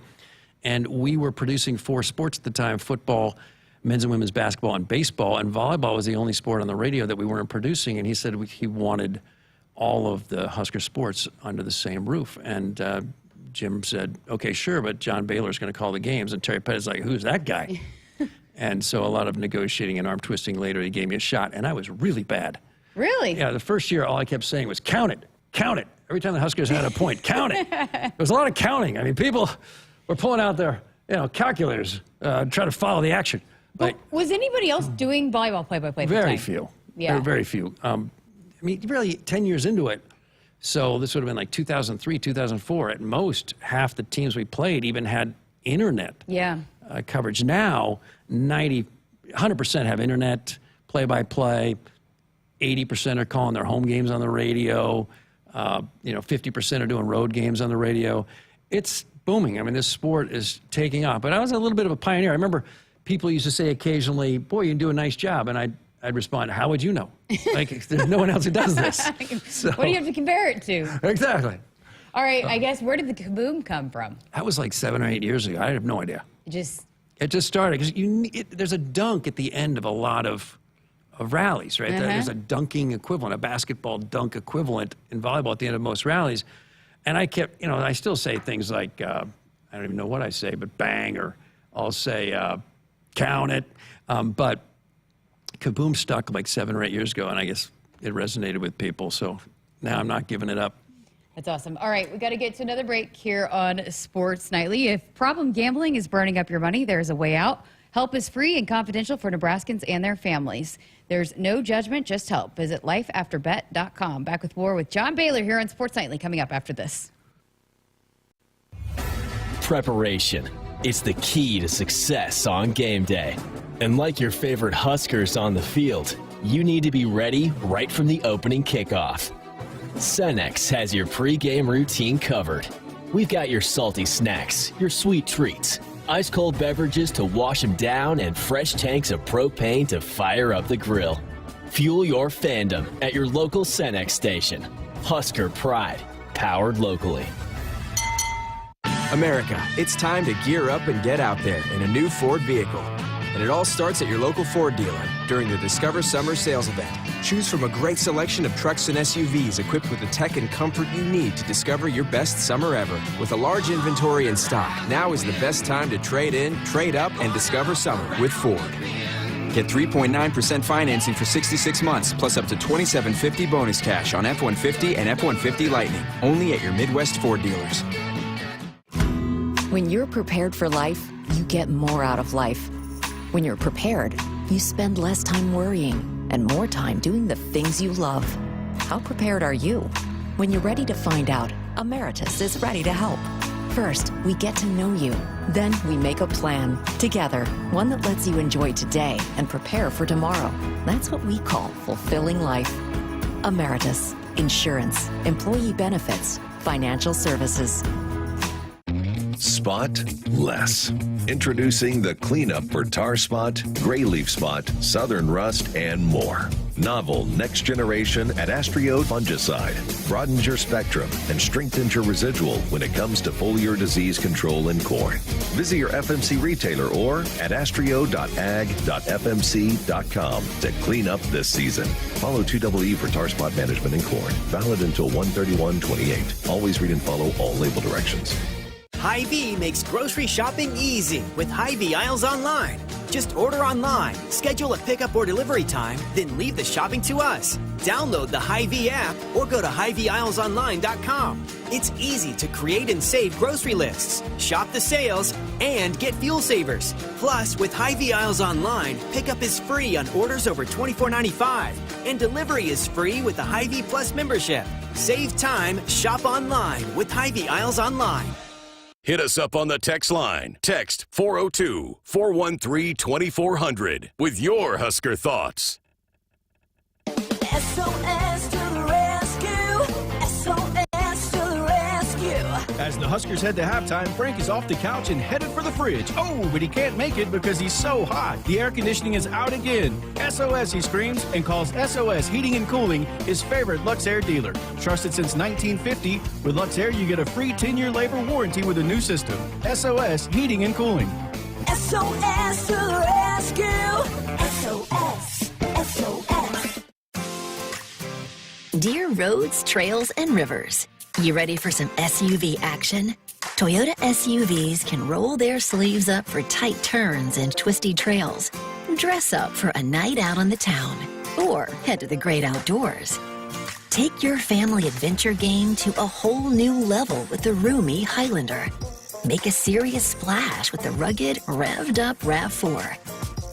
and we were producing 4 sports at the time: football, men's and women's basketball, and baseball, and volleyball was the only sport on the radio that we weren't producing, and he said he wanted all of the Husker sports under the same roof. And Jim said, okay, sure, but John Baylor's going to call the games. And Terry Pettit's like, who's that guy? And so a lot of negotiating and arm twisting later, he gave me a shot, and I was really bad. Really? Yeah, the first year, all I kept saying was, count it, count it. Every time the Huskers had a point, count it. There was a lot of counting. I mean, people were pulling out their calculators, trying to follow the action. But was anybody else doing volleyball play-by-play? Very few. Yeah. Very few. I mean, really, 10 years into it, so this would have been like 2003, 2004. At most, half the teams we played even had internet coverage. Now, 100% have internet, play-by-play. 80% are calling their home games on the radio. 50% are doing road games on the radio. It's booming. I mean, this sport is taking off. But I was a little bit of a pioneer. I remember people used to say occasionally, boy, you do a nice job. And I'd respond, how would you know? Like, there's no one else who does this. So, what do you have to compare it to? Exactly. All right, I guess, where did the kaboom come from? That was like 7 or 8 years ago. I have no idea. It just started, because there's a dunk at the end of a lot of rallies, right? There's a dunking equivalent, a basketball dunk equivalent in volleyball at the end of most rallies. And I kept, I still say things like, I don't even know what I say, but bang, or I'll say count it. But Kaboom stuck like 7 or 8 years ago, and I guess it resonated with people. So now I'm not giving it up. That's awesome. All right, we got to get to another break here on Sports Nightly. If problem gambling is burning up your money, there's a way out. Help is free and confidential for Nebraskans and their families. There's no judgment, just help. Visit lifeafterbet.com. Back with more with John Baylor here on Sports Nightly coming up after this. Preparation. It's the key to success on game day. And like your favorite Huskers on the field, you need to be ready right from the opening kickoff. Cenex has your pregame routine covered. We've got your salty snacks, your sweet treats, ice-cold beverages to wash them down, and fresh tanks of propane to fire up the grill. Fuel your fandom at your local Cenex station. Husker Pride, powered locally. America, it's time to gear up and get out there in a new Ford vehicle. And it all starts at your local Ford dealer during the Discover Summer Sales Event. Choose from a great selection of trucks and SUVs equipped with the tech and comfort you need to discover your best summer ever. With a large inventory in stock, now is the best time to trade in, trade up, and discover summer with Ford. Get 3.9% financing for 66 months, plus up to $2,750 bonus cash on F-150 and F-150 Lightning, only at your Midwest Ford dealers. When you're prepared for life, you get more out of life. When you're prepared, you spend less time worrying and more time doing the things you love. How prepared are you? When you're ready to find out, Emeritus is ready to help. First, we get to know you. Then we make a plan together, one that lets you enjoy today and prepare for tomorrow. That's what we call fulfilling life. Emeritus, insurance, employee benefits, financial services. Spot less. Introducing the cleanup for tar spot, gray leaf spot, southern rust, and more. Novel next generation Adastrio fungicide broadens your spectrum and strengthens your residual when it comes to foliar disease control in corn. Visit your FMC retailer or adastrio.ag.fmc.com to clean up this season. Follow 2EE for tar spot management in corn. Valid until 1/31/28. Always read and follow all label directions. Hy-Vee makes grocery shopping easy with Hy-Vee Aisles Online. Just order online, schedule a pickup or delivery time, then leave the shopping to us. Download the Hy-Vee app or go to HyVeeAislesOnline.com. It's easy to create and save grocery lists, shop the sales, and get fuel savers. Plus, with Hy-Vee Aisles Online, pickup is free on orders over $24.95, and delivery is free with the Hy-Vee Plus membership. Save time, shop online with Hy-Vee Aisles Online. Hit us up on the text line. Text 402-413-2400 with your Husker thoughts. SOS to the rescue. SOS to the rescue. As the Huskers head to halftime, Frank is off the couch and headed for the fridge. Oh, but he can't make it because he's so hot. The air conditioning is out again. SOS, he screams, and calls SOS Heating and Cooling his favorite Luxair dealer. Trusted since 1950, with Luxair you get a free 10-year labor warranty with a new system. SOS Heating and Cooling. SOS to the rescue. SOS. SOS. Dear roads, trails, and rivers, you ready for some SUV action? Toyota SUVs can roll their sleeves up for tight turns and twisty trails, dress up for a night out on the town, or head to the great outdoors. Take your family adventure game to a whole new level with the roomy Highlander. Make a serious splash with the rugged, revved up RAV4.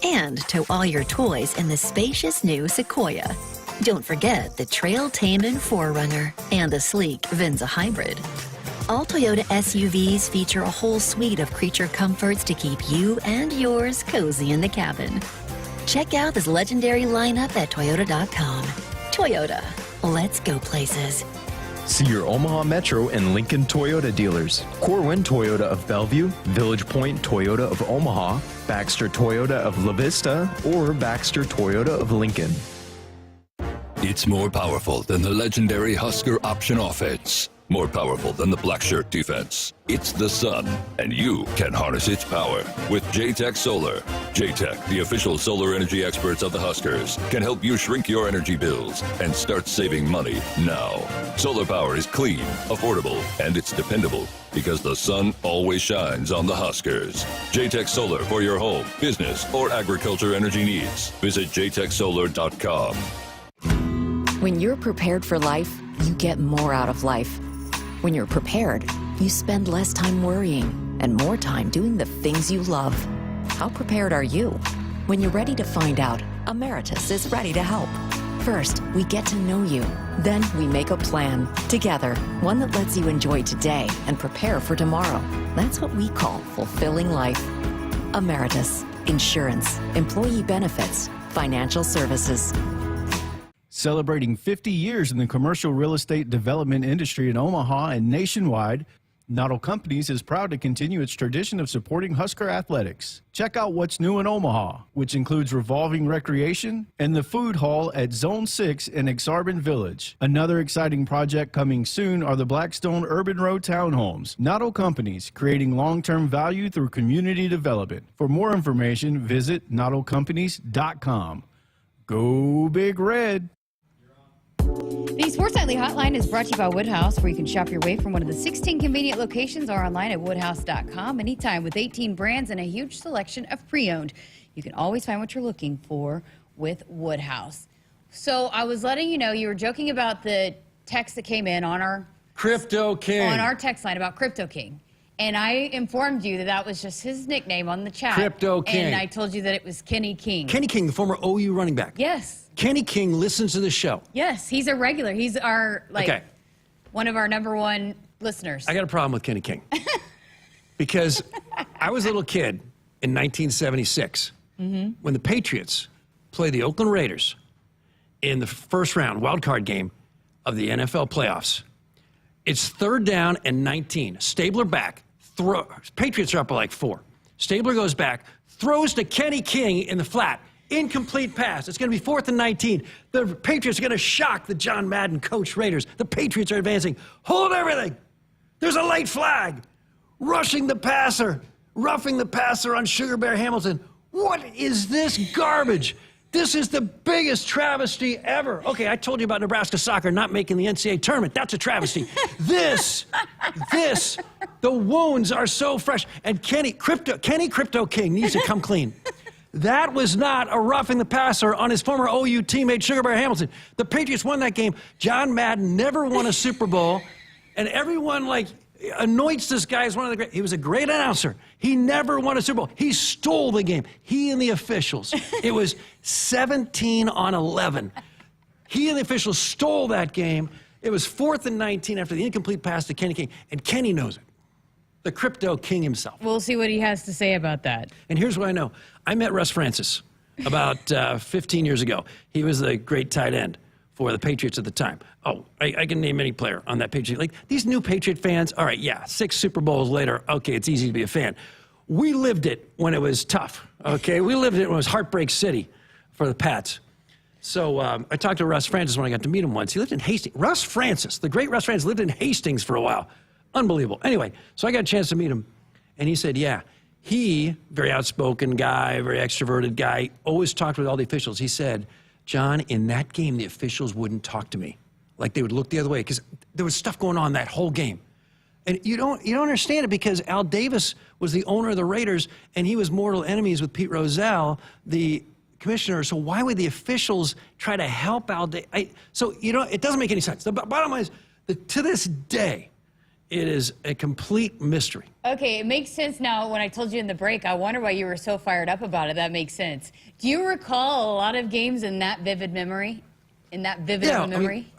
And tow all your toys in the spacious new Sequoia. Don't forget the trail-taming 4Runner and the sleek Venza Hybrid. All Toyota SUVs feature a whole suite of creature comforts to keep you and yours cozy in the cabin. Check out this legendary lineup at Toyota.com. Toyota, let's go places. See your Omaha Metro and Lincoln Toyota dealers. Corwin Toyota of Bellevue, Village Point Toyota of Omaha, Baxter Toyota of La Vista, or Baxter Toyota of Lincoln. It's more powerful than the legendary Husker option offense. more powerful than the black shirt defense. It's the sun, and you can harness its power with J-Tech Solar. J-Tech, the official solar energy experts of the Huskers, can help you shrink your energy bills and start saving money now. Solar power is clean, affordable, and it's dependable because the sun always shines on the Huskers. J-Tech Solar for your home, business, or agriculture energy needs. Visit jtechsolar.com. When you're prepared for life, you get more out of life. When you're prepared, you spend less time worrying and more time doing the things you love. How prepared are you? When you're ready to find out, Emeritus is ready to help. First, we get to know you. Then we make a plan together, one that lets you enjoy today and prepare for tomorrow. That's what we call fulfilling life. Emeritus, insurance, employee benefits, financial services. Celebrating 50 years in the commercial real estate development industry in Omaha and nationwide, Noddle Companies is proud to continue its tradition of supporting Husker athletics. Check out what's new in Omaha, which includes revolving recreation and the food hall at Zone 6 in Exarban Village. Another exciting project coming soon are the Blackstone Urban Road Townhomes. Noddle Companies, creating long-term value through community development. For more information, visit noddlecompanies.com. Go Big Red! The Sports Nightly Hotline is brought to you by Woodhouse, where you can shop your way from one of the 16 convenient locations or online at woodhouse.com anytime with 18 brands and a huge selection of pre-owned. You can always find what you're looking for with Woodhouse. So I was letting you know, you were joking about the text that came in on our Crypto King. On our text line about Crypto King. And I informed you that that was just his nickname on the chat. Crypto King. And I told you that it was Kenny King. Kenny King, the former OU running back. Yes. Kenny King listens to the show. Yes, he's a regular. He's our, one of our #1 listeners. I got a problem with Kenny King. Because I was a little kid in 1976 when the Patriots played the Oakland Raiders in the first round wild card game of the NFL playoffs. It's 3rd down and 19. Stabler back. Patriots are up by like 4. Stabler goes back, throws to Kenny King in the flat. Incomplete pass. It's going to be 4th and 19. The Patriots are going to shock the John Madden coach Raiders. The Patriots are advancing. Hold everything. There's a late flag. Rushing the passer. Roughing the passer on Sugar Bear Hamilton. What is this garbage? This is the biggest travesty ever. Okay, I told you about Nebraska soccer not making the NCAA tournament. That's a travesty. This, the wounds are so fresh. And Kenny Crypto King needs to come clean. That was not a roughing the passer on his former OU teammate, Sugar Bear Hamilton. The Patriots won that game. John Madden never won a Super Bowl, and everyone, anoints this guy as one of the great. He was a great announcer. He never won a Super Bowl. He stole the game. He and the officials. It was 17-11. He and the officials stole that game. It was 4th and 19 after the incomplete pass to Kenny King, and Kenny knows it. The Crypto King himself. We'll see what he has to say about that. And here's what I know. I met Russ Francis about 15 years ago. He was the great tight end for the Patriots at the time. Oh, I can name any player on that Patriot. Like, these new Patriot fans, all right, yeah, 6 Super Bowls later, okay, it's easy to be a fan. We lived it when it was tough, okay? We lived it when it was Heartbreak City for the Pats. So I talked to Russ Francis when I got to meet him once. He lived in Hastings. Russ Francis, the great Russ Francis, lived in Hastings for a while. Unbelievable. Anyway, so I got a chance to meet him, and he said, yeah, he, very outspoken guy, very extroverted guy, always talked with all the officials. He said, John, in that game, the officials wouldn't talk to me. Like, they would look the other way, because there was stuff going on that whole game. And you don't understand it, because Al Davis was the owner of the Raiders, and he was mortal enemies with Pete Rozelle, the commissioner. So why would the officials try to help Al Davis? So, it doesn't make any sense. The bottom line is that to this day, it is a complete mystery. Okay, it makes sense now. When I told you in the break, I wonder why you were so fired up about it. That makes sense. Do you recall a lot of games in that vivid memory?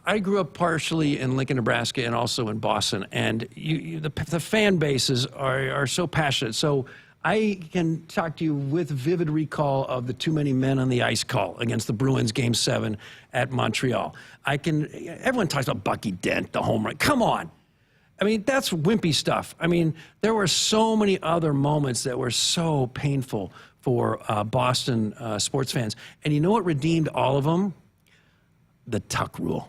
I grew up partially in Lincoln, Nebraska, and also in Boston. And the fan bases are so passionate. So I can talk to you with vivid recall of the too many men on the ice call against the Bruins Game 7 at Montreal. Everyone talks about Bucky Dent, the home run. Come on. I mean, that's wimpy stuff. I mean, there were so many other moments that were so painful for Boston sports fans. And you know what redeemed all of them? The tuck rule.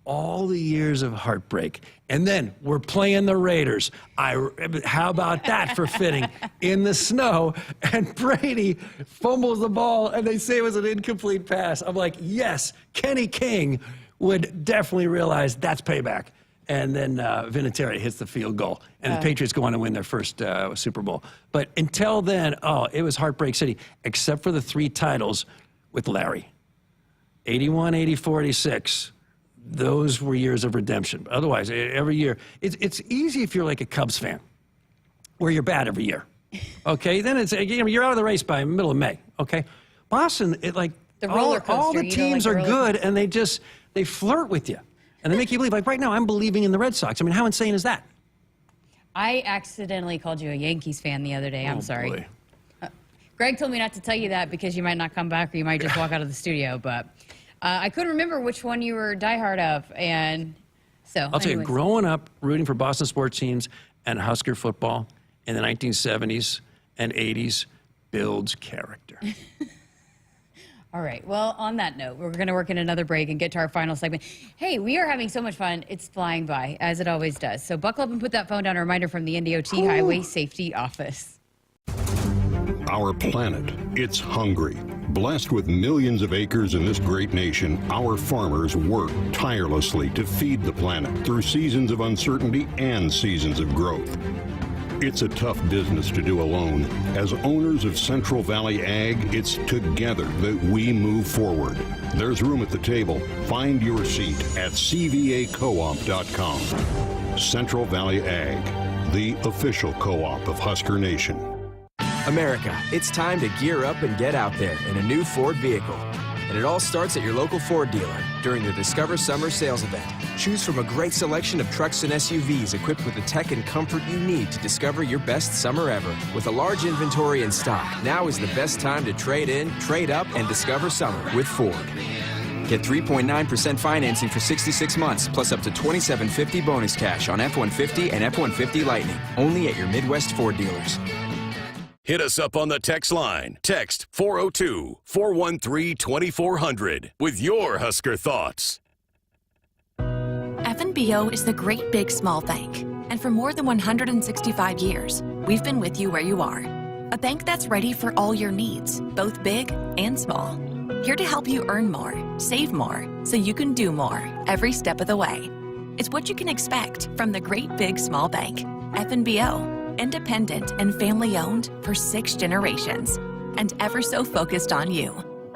all the years of heartbreak. And then we're playing the Raiders. How about that for fitting? In the snow, and Brady fumbles the ball, and they say it was an incomplete pass. I'm like, yes, Kenny King would definitely realize that's payback. And then Vinatieri hits the field goal, and the Patriots go on to win their first Super Bowl. But until then, it was Heartbreak City, except for the 3 titles with Larry. 81, 84, 86. Those were years of redemption. Otherwise, every year, it's easy if you're like a Cubs fan, where you're bad every year. Okay, then it's you're out of the race by middle of May. Okay, Boston, the roller coaster. All the teams are good, and they flirt with you, and they make you believe. Like right now, I'm believing in the Red Sox. I mean, how insane is that? I accidentally called you a Yankees fan the other day. I'm sorry. Boy. Greg told me not to tell you that because you might not come back or you might just walk out of the studio, but. I couldn't remember which one you were diehard of, and so. I'll tell you, growing up rooting for Boston sports teams and Husker football in the 1970s and 80s builds character. All right. Well, on that note, we're going to work in another break and get to our final segment. Hey, we are having so much fun. It's flying by, as it always does. So buckle up and put that phone down. A reminder from the NDOT Highway Safety Office. Our planet, it's hungry. Blessed with millions of acres in this great nation, our farmers work tirelessly to feed the planet through seasons of uncertainty and seasons of growth. It's a tough business to do alone. As owners of Central Valley Ag, it's together that we move forward. There's room at the table. Find your seat at cvacoop.com. Central Valley Ag, the official co-op of Husker Nation. America, it's time to gear up and get out there in a new Ford vehicle. And it all starts at your local Ford dealer during the Discover Summer Sales Event. Choose from a great selection of trucks and SUVs equipped with the tech and comfort you need to discover your best summer ever. With a large inventory in stock, now is the best time to trade in, trade up, and discover summer with Ford. Get 3.9% financing for 66 months, plus up to $2,750 bonus cash on F-150 and F-150 Lightning. Only at your Midwest Ford dealers. Hit us up on the text line. Text 402-413-2400 with your Husker thoughts. FNBO is the great big small bank. And for more than 165 years, we've been with you where you are. A bank that's ready for all your needs, both big and small. Here to help you earn more, save more, so you can do more every step of the way. It's what you can expect from the great big small bank, FNBO. Independent and family-owned for 6 generations, and ever so focused on you.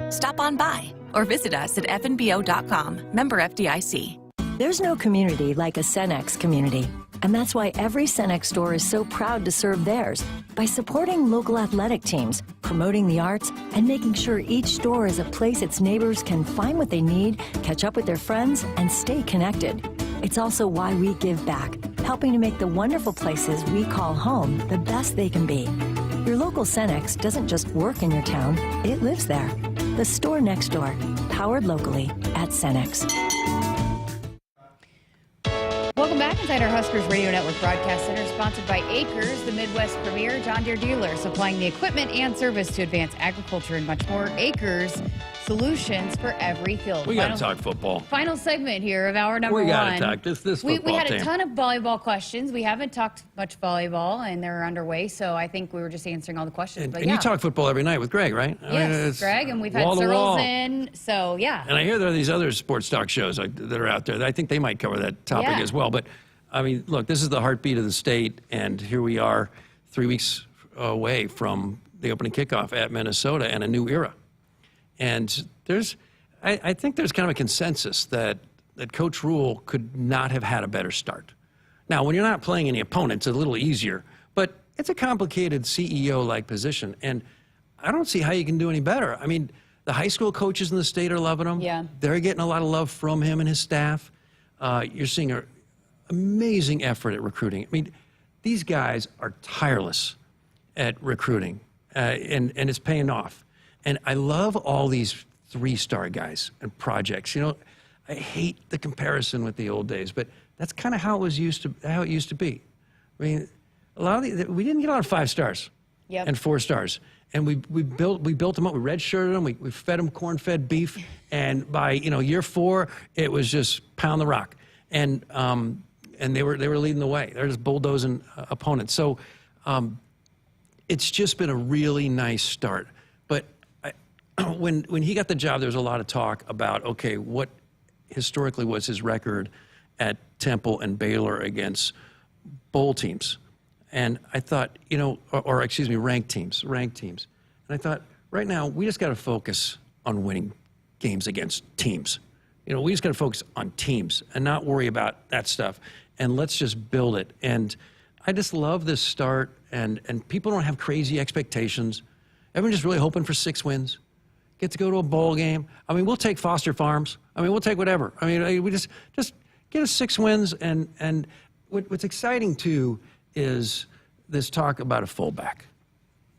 Stop on by or visit us at fnbo.com. Member FDIC. There's no community like a Cenex community, and that's why every Cenex store is so proud to serve theirs by supporting local athletic teams, promoting the arts, and making sure each store is a place its neighbors can find what they need, catch up with their friends, and stay connected. It's also why we give back, helping to make the wonderful places we call home the best they can be. Your local Cenex doesn't just work in your town, it lives there. The store next door, powered locally at Cenex. Welcome back inside our Huskers Radio Network Broadcast Center, sponsored by Acres, the Midwest premier John Deere dealer, supplying the equipment and service to advance agriculture and much more. Acres, solutions for every field. We got to talk football. Final segment here of hour number 1. We got to talk this football We had a team. ton of volleyball questions. We haven't talked much volleyball, and they're underway, so I think we were just answering all the questions. And, but and yeah. you talk football every night with Greg, right? Yes, Greg, and we've had wall to Searles wall. in, so yeah. And I hear there are these other sports talk shows that are out there. I think they might cover that topic Yeah. as well. But, I mean, look, this is the heartbeat of the state, and here we are 3 weeks away from the opening kickoff at Minnesota and a new era. And I think there's kind of a consensus that Coach Rule could not have had a better start. Now, when you're not playing any opponents, it's a little easier, but it's a complicated CEO-like position, and I don't see how you can do any better. I mean, the high school coaches in the state are loving him. Yeah. They're getting a lot of love from him and his staff. You're seeing an amazing effort at recruiting. I mean, these guys are tireless at recruiting, and it's paying off. And I love all these 3-star guys and projects. You know, I hate the comparison with the old days, but that's kind of how it used to be. I mean, we didn't get a lot of 5 stars. and 4 stars. And we built them up. We redshirted them. We fed them corn-fed beef. And by year 4, it was just pound the rock. And they were leading the way. They're just bulldozing opponents. So it's just been a really nice start. But when he got the job, there was a lot of talk about, okay, what historically was his record at Temple and Baylor against bowl teams. And I thought, ranked teams. And I thought, right now, we just got to focus on winning games against teams. We just got to focus on teams and not worry about that stuff. And let's just build it. And I just love this start. And people don't have crazy expectations. Everyone's just really hoping for 6 wins. Get to go to a bowl game. I mean, we'll take Foster Farms. I mean, we'll take whatever. I mean, we just get us 6 wins. And what's exciting, too, is this talk about a fullback.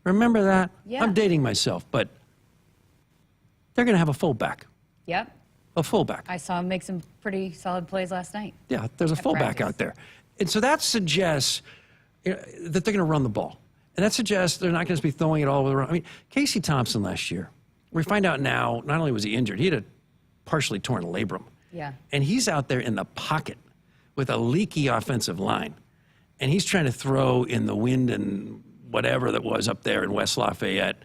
Remember that? Yeah. I'm dating myself, but they're going to have a fullback. Yep. A fullback. I saw him make some pretty solid plays last night. Yeah, there's a fullback out there. And so that suggests that they're going to run the ball. And that suggests they're not going to be throwing it all around. I mean, Casey Thompson last year, we find out now, not only was he injured, he had a partially torn labrum. Yeah. And he's out there in the pocket with a leaky offensive line. And he's trying to throw in the wind and whatever that was up there in West Lafayette.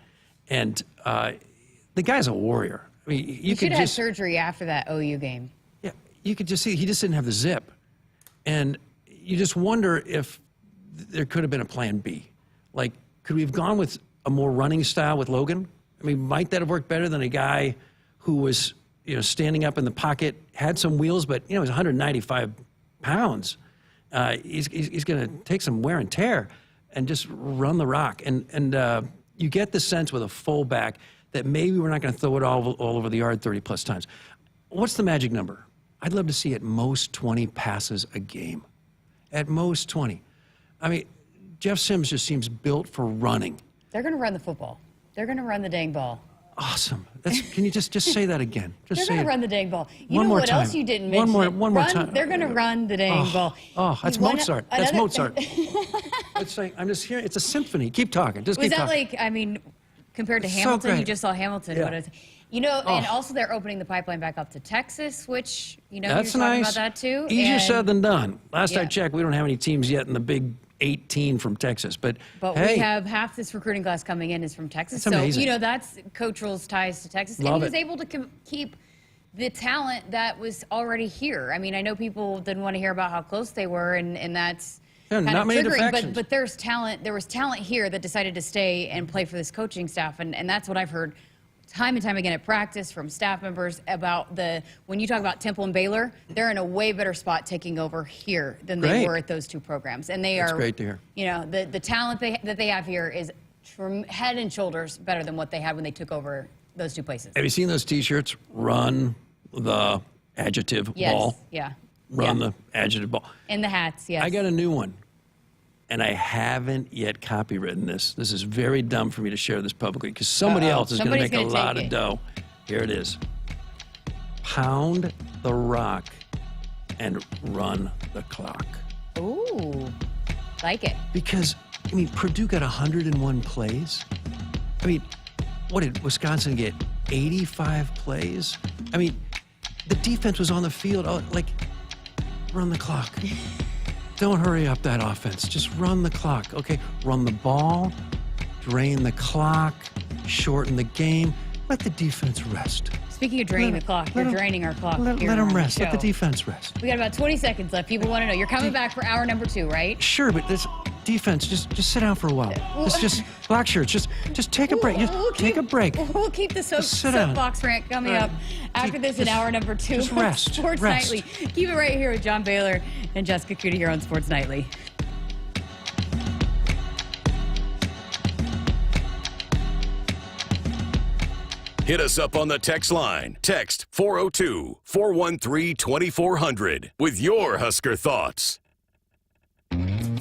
And the guy's a warrior. I mean, He should have had surgery after that OU game. Yeah, you could just see he just didn't have the zip. And you just wonder if there could have been a plan B. Like, could we have gone with a more running style with Logan? I mean, might that have worked better than a guy who was, standing up in the pocket, had some wheels, but, he's 195 pounds. He's going to take some wear and tear and just run the rock. And you get the sense with a fullback that maybe we're not going to throw it all over the yard 30-plus times. What's the magic number? I'd love to see at most 20 passes a game. At most 20. I mean, Jeff Sims just seems built for running. They're going to run the football. They're going to run the dang ball. Awesome. Can you just say that again? They're going to run the dang ball. You One know more what time. else you didn't mention? One more time. They're going to run the dang ball. Oh, that's Mozart. That's Mozart. It's like, I'm just hearing, it's a symphony. Keep talking. Just keep talking. Compared to It's so Hamilton, great. you just saw Hamilton. Yeah. And also they're opening the pipeline back up to Texas, which, That's you're talking nice. about that too. Easier said than done. Last I Yeah. checked, we don't have any teams yet in the Big 18 from Texas. But we hey, have half this recruiting class coming in is from Texas. That's amazing. So, that's Coach Rule's ties to Texas. Love and he was it. able to keep the talent that was already here. I mean, I know people didn't want to hear about how close they were, and that's Yeah, kind not of many triggering. defections. But there's talent. There was talent here that decided to stay and play for this coaching staff, and that's what I've heard time and time again at practice from staff members about when you talk about Temple and Baylor, they're in a way better spot taking over here than they Great. were at those two programs. And they That's are great to hear. The talent that they have here is head and shoulders better than what they had when they took over those two places. have you seen those T-shirts? Run the adjective Yes. ball. Yeah. Run Yeah. the adjective ball. And the hats, yes. I got a new one, and I haven't yet copywritten this. This is very dumb for me to share this publicly because somebody else is going to Somebody's make a gonna lot take of it. dough. Here it is. Pound the rock and run the clock. Ooh, like it. Because, Purdue got 101 plays. What did Wisconsin get? 85 plays? The defense was on the field, run the clock. Don't hurry up that offense. Just run the clock, okay? Run the ball, drain the clock, shorten the game. Let the defense rest. Speaking of draining the clock, you're draining our clock. Let here them on rest. The Let the show. defense rest. We got about 20 seconds left. People want to know. You're coming back for hour number 2, right? Sure, but this defense, just sit down for a while. Just black shirts, just take a break. Take a break. We'll keep the sit down. soapbox rant coming up after this in hour number 2. just rest, Sports rest. Nightly. Keep it right here with John Baylor and Jessica Coody here on Sports Nightly. Hit us up on the text line. Text 402-413-2400 with your Husker thoughts.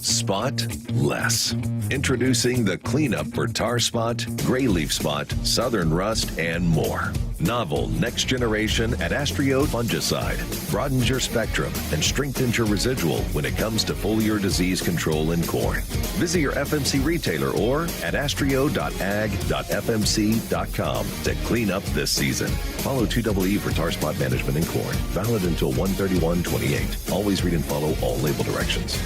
Spot less. Introducing the cleanup for tar spot, gray leaf spot, southern rust, and more. Novel next generation Adastrio fungicide broadens your spectrum and strengthens your residual when it comes to foliar disease control in corn. Visit your FMC retailer or at adastrio.ag.fmc.com to clean up this season. Follow 2EE for tar spot management in corn. Valid until 1/31/28. Always read and follow all label directions.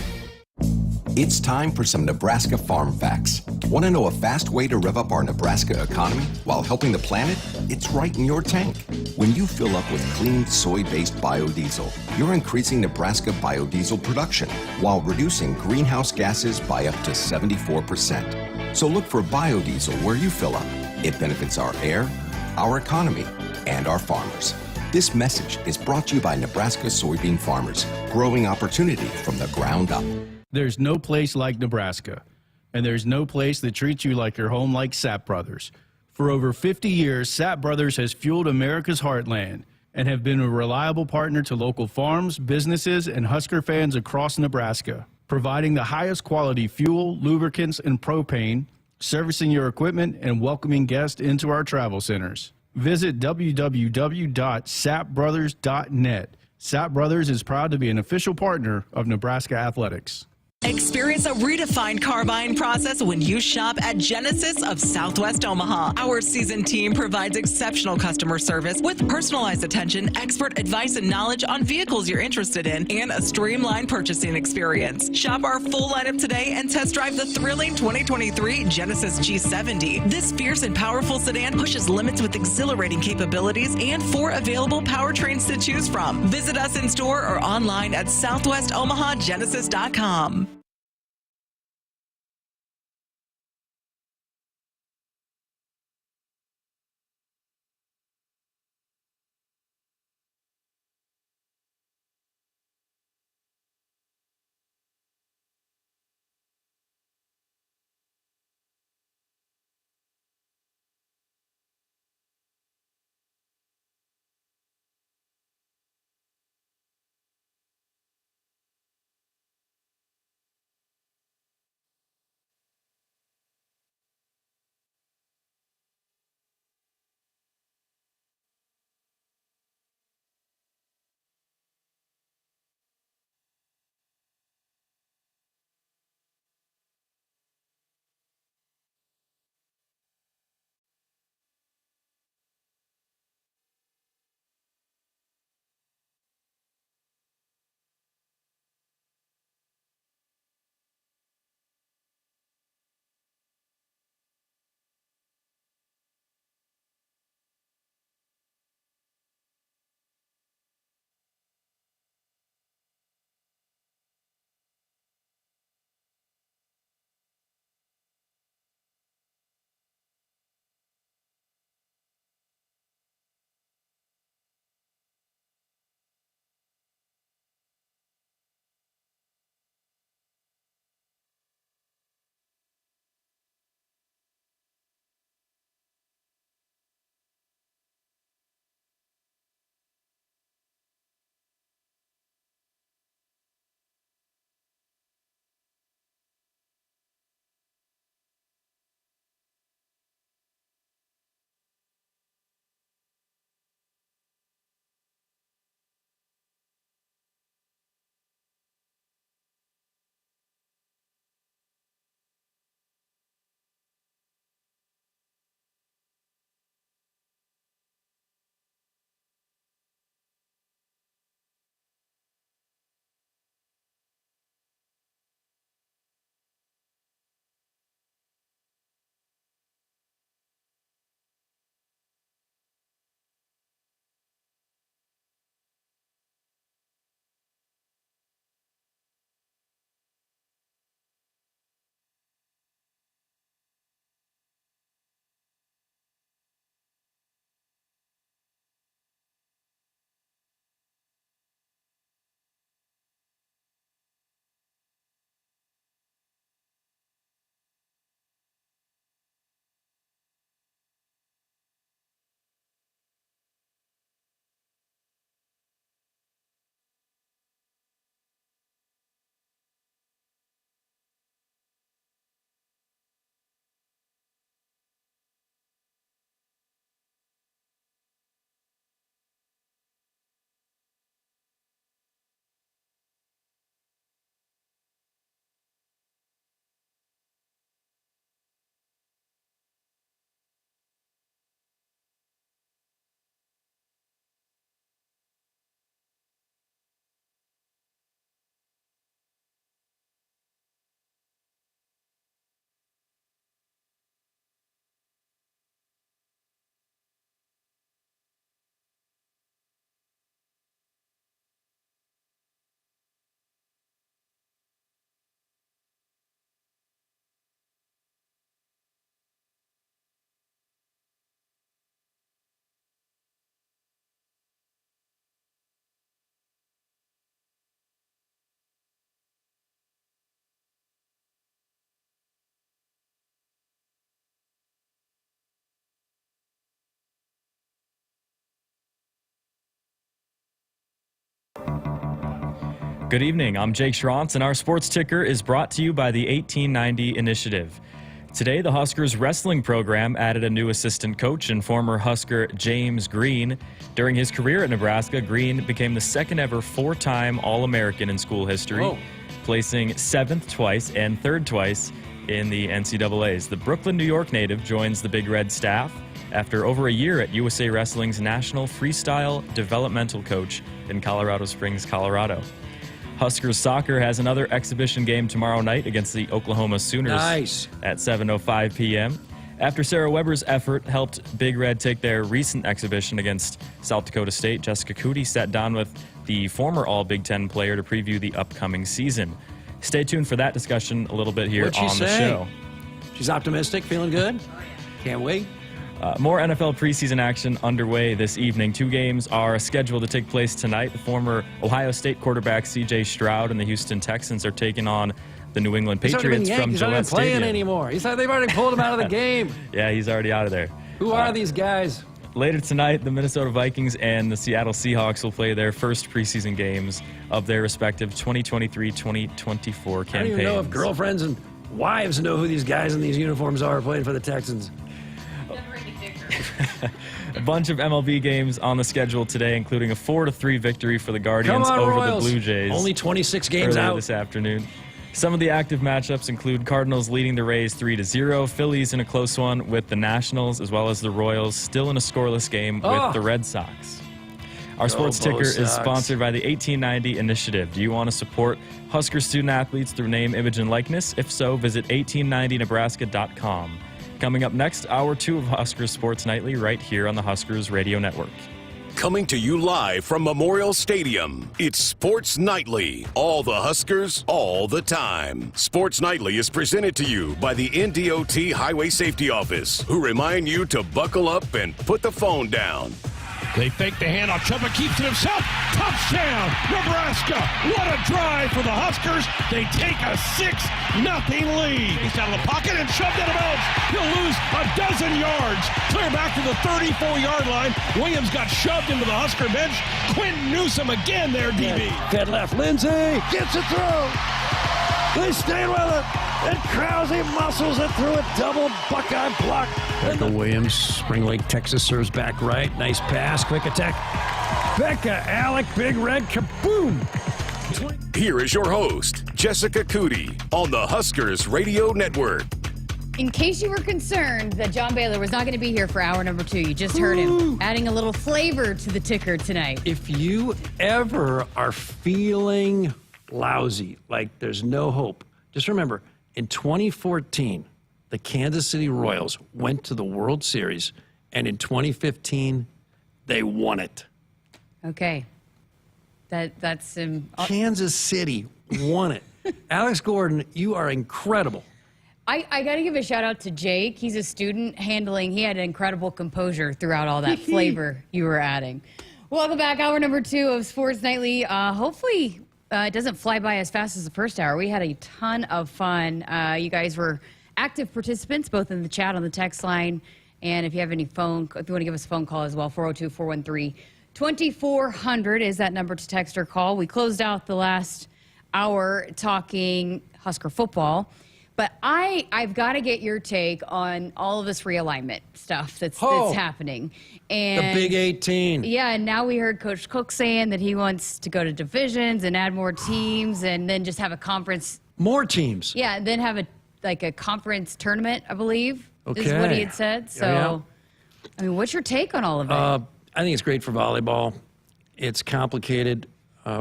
It's time for some Nebraska farm facts. Want to know a fast way to rev up our Nebraska economy while helping the planet? It's right in your tank. When you fill up with clean soy-based biodiesel, you're increasing Nebraska biodiesel production while reducing greenhouse gases by up to 74%. So look for biodiesel where you fill up. It benefits our air, our economy, and our farmers. This message is brought to you by Nebraska soybean farmers, growing opportunity from the ground up. There's no place like Nebraska, and there's no place that treats you like your home like Sap Brothers. For over 50 years, Sap Brothers has fueled America's heartland and have been a reliable partner to local farms, businesses, and Husker fans across Nebraska, providing the highest quality fuel, lubricants, and propane, servicing your equipment, and welcoming guests into our travel centers. Visit www.sapbrothers.net. Sap Brothers is proud to be an official partner of Nebraska Athletics. Experience a redefined car buying process when you shop at Genesis of Southwest Omaha. Our seasoned team provides exceptional customer service with personalized attention, expert advice and knowledge on vehicles you're interested in, and a streamlined purchasing experience. Shop our full lineup today and test drive the thrilling 2023 Genesis G70. This fierce and powerful sedan pushes limits with exhilarating capabilities and 4 available powertrains to choose from. Visit us in store or online at southwestomahagenesis.com. Good evening, I'm Jake Schrantz, and our sports ticker is brought to you by the 1890 Initiative. Today, the Huskers wrestling program added a new assistant coach and former Husker James Green. During his career at Nebraska, Green became the second ever four-time All-American in school history, placing 7th twice and 3rd twice in the NCAAs. The Brooklyn, New York native joins the Big Red staff after over a year at USA Wrestling's National Freestyle Developmental Coach in Colorado Springs, Colorado. Huskers soccer has another exhibition game tomorrow night against the Oklahoma Sooners at 7:05 p.m. After Sarah Weber's effort helped Big Red take their recent exhibition against South Dakota State, Jessica Coody sat down with the former All-Big Ten player to preview the upcoming season. Stay tuned for that discussion a little bit here on the show. She's optimistic, feeling good? Can't wait. More NFL preseason action underway this evening. 2 games are scheduled to take place tonight. The former Ohio State quarterback C.J. Stroud and the Houston Texans are taking on the New England Patriots from He's Gillette not playing Stadium. anymore. They've already pulled him out of the game. Yeah, he's already out of there. Who are these guys? Later tonight, the Minnesota Vikings and the Seattle Seahawks will play their first preseason games of their respective 2023-2024 campaigns. I don't even know if girlfriends and wives know who these guys in these uniforms are playing for the Texans. A bunch of MLB games on the schedule today, including a 4-3 victory for the Guardians over Royals. the Blue Jays. Only 26 games earlier out this afternoon. Some of the active matchups include Cardinals leading the Rays 3-0, Phillies in a close one with the Nationals, as well as the Royals still in a scoreless game with the Red Sox. Our sports ticker is sponsored by the 1890 Initiative. Do you want to support Husker student athletes through name, image, and likeness? If so, visit 1890nebraska.com. Coming up next, Hour 2 of Huskers Sports Nightly right here on the Huskers Radio Network. Coming to you live from Memorial Stadium, it's Sports Nightly. All the Huskers, all the time. Sports Nightly is presented to you by the NDOT Highway Safety Office, who remind you to buckle up and put the phone down. They fake the handoff. Chuba keeps it himself. Touchdown, Nebraska. What a drive for the Huskers. They take a 6-0 lead. He's out of the pocket and shoved out of bounds. He'll lose a dozen yards. Clear back to the 34-yard line. Williams got shoved into the Husker bench. Quentin Newsom again there, DB. Fed left. Lindsay gets it through. They stayed with it. And Krause muscles it through a double Buckeye block. Becca Williams, Spring Lake, Texas serves back right. Nice pass, quick attack. Becca, Alec, Big Red, kaboom. Here is your host, Jessica Coody, on the Huskers Radio Network. In case you were concerned that John Baylor was not going to be here for hour number 2, you just heard him adding a little flavor to the ticker tonight. If you ever are feeling lousy, like there's no hope, just remember, in 2014, the Kansas City Royals went to the World Series, and in 2015, they won it. Okay. That's Kansas City won it. Alex Gordon, you are incredible. I got to give a shout out to Jake. He's a student he had incredible composure throughout all that flavor you were adding. Welcome back. Hour number 2 of Sports Nightly. Hopefully it doesn't fly by as fast as the first hour. We had a ton of fun. You guys were active participants, both in the chat on the text line, and if you have if you want to give us a phone call as well, 402-413-2400 is that number to text or call. We closed out the last hour talking Husker football, but I've got to get your take on all of this realignment stuff that's happening. And the Big 18. Yeah, and now we heard Coach Cook saying that he wants to go to divisions and add more teams and then just have a conference. More teams. Yeah, and then have a conference tournament, I believe, is what he had said. So, I mean, what's your take on all of it? I think it's great for volleyball. It's complicated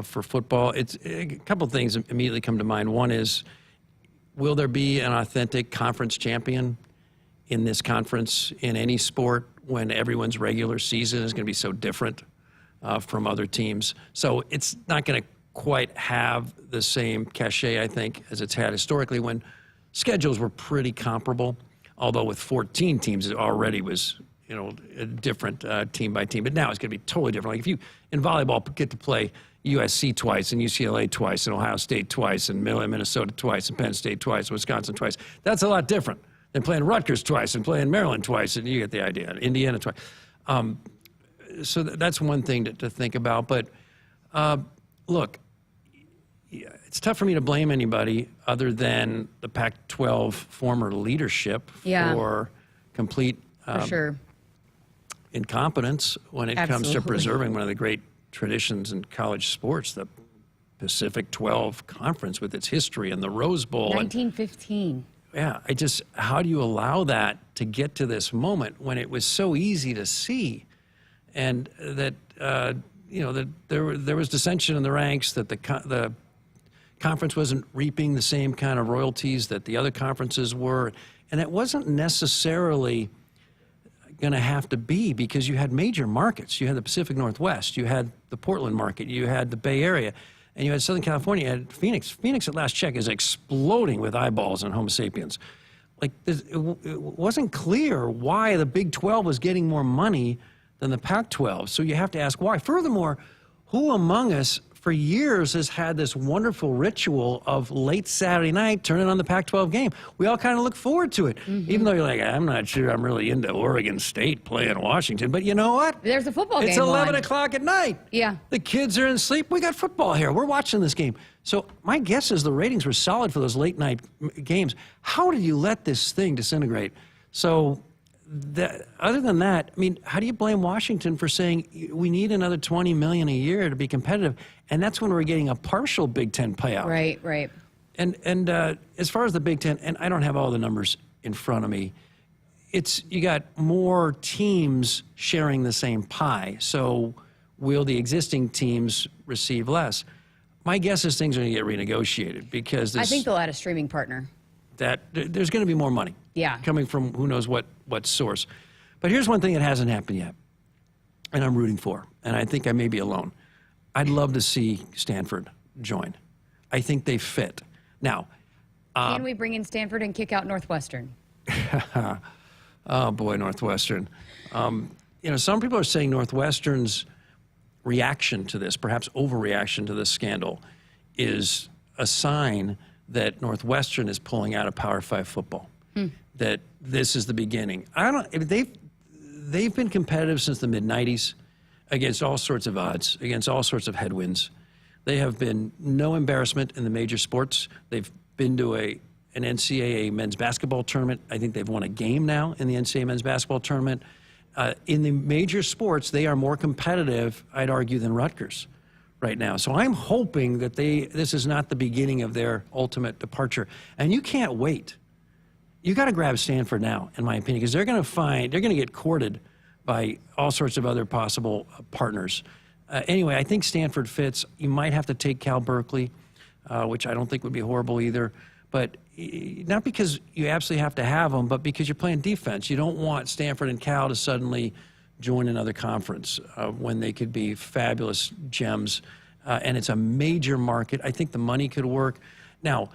for football. It's a couple of things immediately come to mind. One is, will there be an authentic conference champion in this conference in any sport when everyone's regular season is going to be so different from other teams? So it's not going to quite have the same cachet, I think, as it's had historically when schedules were pretty comparable, although with 14 teams it already was, a different team by team. But now it's going to be totally different. Like if you, in volleyball, get to play USC twice and UCLA twice and Ohio State twice and Minnesota twice and Penn State twice and Wisconsin twice, that's a lot different than playing Rutgers twice and playing Maryland twice, and you get the idea, Indiana twice. So that's one thing to think about. But look, it's tough for me to blame anybody other than the Pac-12 former leadership for complete for sure. incompetence when it comes to preserving one of the great traditions in college sports, the Pacific 12 Conference with its history and the Rose Bowl. 1915. How do you allow that to get to this moment when it was so easy to see, and that that there was dissension in the ranks, that the conference wasn't reaping the same kind of royalties that the other conferences were, and it wasn't necessarily going to have to be, because you had major markets. You had the Pacific Northwest, you had the Portland market, you had the Bay Area, and you had Southern California, you had Phoenix. Phoenix, at last check, is exploding with eyeballs on Homo sapiens. Like, it wasn't clear why the Big 12 was getting more money than the Pac-12. So you have to ask why. Furthermore, who among us for years has had this wonderful ritual of late Saturday night turning on the Pac-12 game? We all kind of look forward to it, even though you're like, I'm not sure I'm really into Oregon State playing Washington. But you know what? There's a football game. It's 11 o'clock at night. Yeah. The kids are in sleep. We got football here. We're watching this game. So my guess is the ratings were solid for those late night games. How did you let this thing disintegrate? So other than that, I mean, how do you blame Washington for saying we need another $20 million a year to be competitive? And that's when we're getting a partial Big Ten payout. Right. And as far as the Big Ten, and I don't have all the numbers in front of me, you got more teams sharing the same pie. So will the existing teams receive less? My guess is things are going to get renegotiated, because I think they'll add a streaming partner. That there's going to be more money. Coming from who knows what source. But here's one thing that hasn't happened yet, and I'm rooting for, and I think I may be alone. I'd love to see Stanford join. I think they fit. Now, can we bring in Stanford and kick out Northwestern? Oh boy, Northwestern. Some people are saying Northwestern's reaction to this, perhaps overreaction to this scandal, is a sign that Northwestern is pulling out of Power 5 football. That this is the beginning. They've been competitive since the mid-'90s against all sorts of odds, against all sorts of headwinds. They have been no embarrassment in the major sports. They've been to an NCAA men's basketball tournament. I think they've won a game now in the NCAA men's basketball tournament. In the major sports, they are more competitive, I'd argue, than Rutgers right now. So I'm hoping that this is not the beginning of their ultimate departure. And you can't wait. You got to grab Stanford now, in my opinion, because they're going to get courted by all sorts of other possible partners. Anyway, I think Stanford fits. You might have to take Cal Berkeley, which I don't think would be horrible either. But not because you absolutely have to have them, but because you're playing defense. You don't want Stanford and Cal to suddenly join another conference when they could be fabulous gems. And it's a major market. I think the money could work. Now,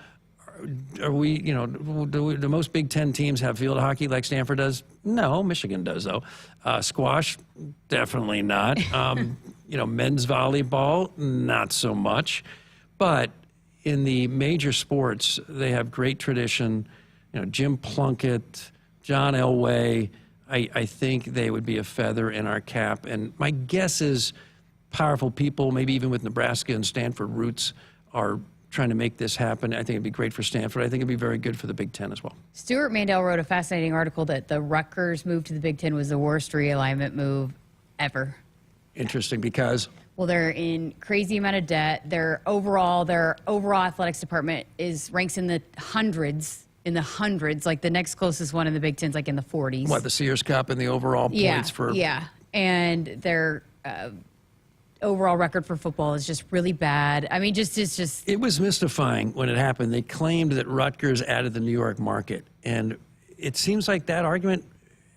are we, do most Big Ten teams have field hockey like Stanford does? No, Michigan does, though. Squash, definitely not. Men's volleyball, not so much. But in the major sports, they have great tradition. Jim Plunkett, John Elway, I think they would be a feather in our cap. And my guess is powerful people, maybe even with Nebraska and Stanford roots, are trying to make this happen. I think it'd be great for Stanford. I think it'd be very good for the Big Ten as well. Stuart Mandel wrote a fascinating article that the Rutgers move to the Big Ten was the worst realignment move ever. Interesting, because? Well, they're in crazy amount of debt. Their overall athletics department ranks in the hundreds. Like the next closest one in the Big Ten is like in the 40s. What, the Sears Cup and the overall points for? Yeah, and their overall record for football is just really bad. I mean, it's just. It was mystifying when it happened. They claimed that Rutgers added the New York market, and it seems like that argument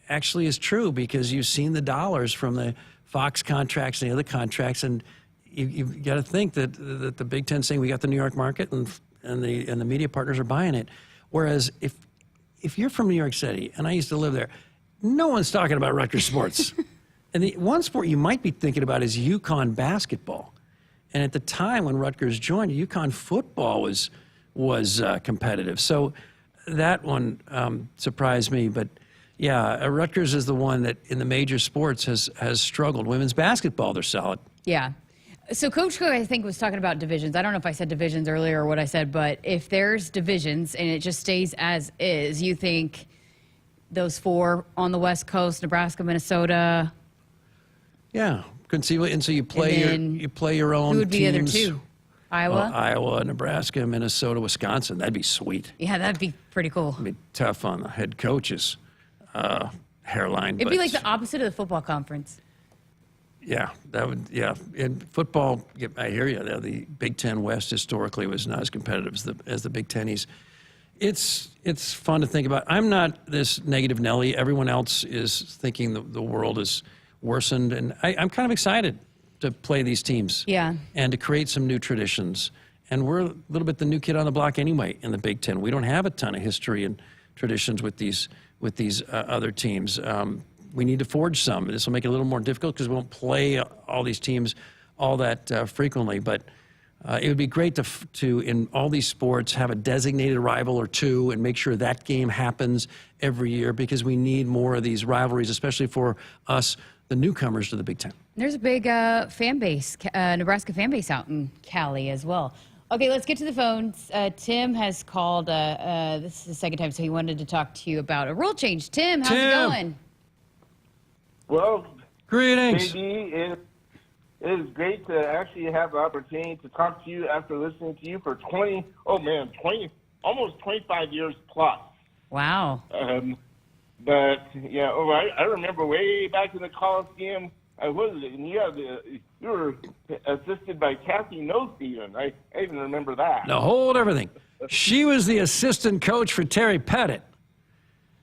actually is true, because you've seen the dollars from the Fox contracts and the other contracts, and you've got to think that the Big Ten saying we got the New York market, and the media partners are buying it. Whereas if you're from New York City, and I used to live there, no one's talking about Rutgers sports. And the one sport you might be thinking about is UConn basketball. And at the time when Rutgers joined, UConn football was competitive. So that one surprised me. But yeah, Rutgers is the one that in the major sports has struggled. Women's basketball, they're solid. Yeah. So Coach Cook, I think, was talking about divisions. I don't know if I said divisions earlier or what I said, but if there's divisions and it just stays as is, you think those 4 on the West Coast, Nebraska, Minnesota? Yeah, conceivably. And so you play your own who would be teams. the other 2? Iowa? Iowa, Nebraska, Minnesota, Wisconsin. That'd be sweet. Yeah, that'd be pretty cool. It'd be tough on the head coach's hairline. It'd be like the opposite of the football conference. Yeah, that would. Yeah, in football, I hear you. The Big Ten West historically was not as competitive as the Big Ten East. It's fun to think about. I'm not this negative Nelly. Everyone else is thinking the world is worsened, and I'm kind of excited to play these teams. Yeah. And to create some new traditions. And we're a little bit the new kid on the block anyway in the Big Ten. We don't have a ton of history and traditions with these other teams. We need to forge some. This will make it a little more difficult because we won't play all these teams all that frequently. But it would be great to, in all these sports, have a designated rival or 2 and make sure that game happens every year because we need more of these rivalries, especially for us, the newcomers to the Big Ten. There's a big fan base, Nebraska fan base out in Cali as well. Okay, let's get to the phones. Tim has called. This is the second time, so he wanted to talk to you about a rule change. Tim, how's it going? Well, greetings. JD, it is great to actually have the opportunity to talk to you after listening to you for almost 25 years plus. Wow. But yeah, I remember way back in the Coliseum. What was it? And you were assisted by Kathy Noth even. I even remember that. Now hold everything. She was the assistant coach for Terry Pettit.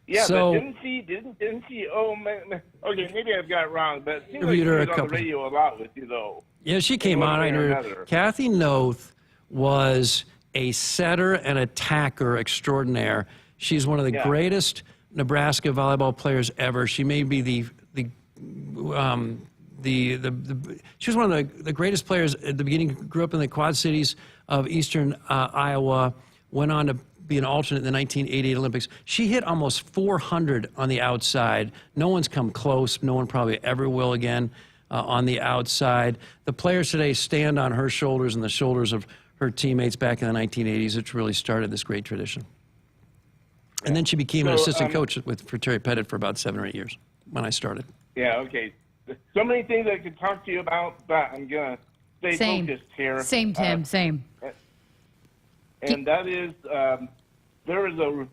Yeah, so, but didn't she? Oh man, okay, maybe I've got it wrong, but it seems like she was on the radio a lot with you though. Yeah, she came on. I heard Kathy Noth was a setter and attacker extraordinaire. She's one of the greatest Nebraska volleyball players ever. She may be she was one of the greatest players at the beginning. Grew up in the Quad Cities of eastern Iowa. Went on to be an alternate in the 1988 Olympics. She hit almost 400 on the outside. No one's come close. No one probably ever will again on the outside. The players today stand on her shoulders and the shoulders of her teammates back in the 1980s, which really started this great tradition. And then she became an assistant coach for Terry Pettit for about 7 or 8 years when I started. Yeah, okay. So many things I could talk to you about, but I'm going to stay focused here. Same, Tim, same. And that is, there is a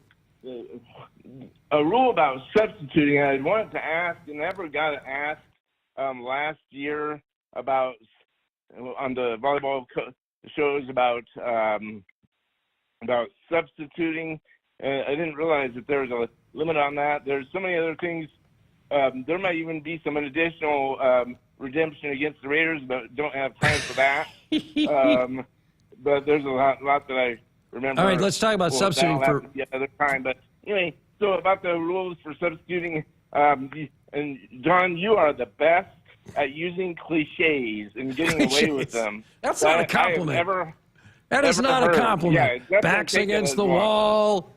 rule about substituting. I wanted to ask, and never got to ask last year about, on the volleyball shows about substituting. I didn't realize that there was a limit on that. There's so many other things. There might even be some additional redemption against the Raiders, but don't have time for that. But there's a lot that I remember. All right, let's talk about substituting for the other time. But anyway, so about the rules for substituting, and John, you are the best at using cliches and getting away with them. That's not a compliment. That is not a compliment. Yeah, backs against the wall,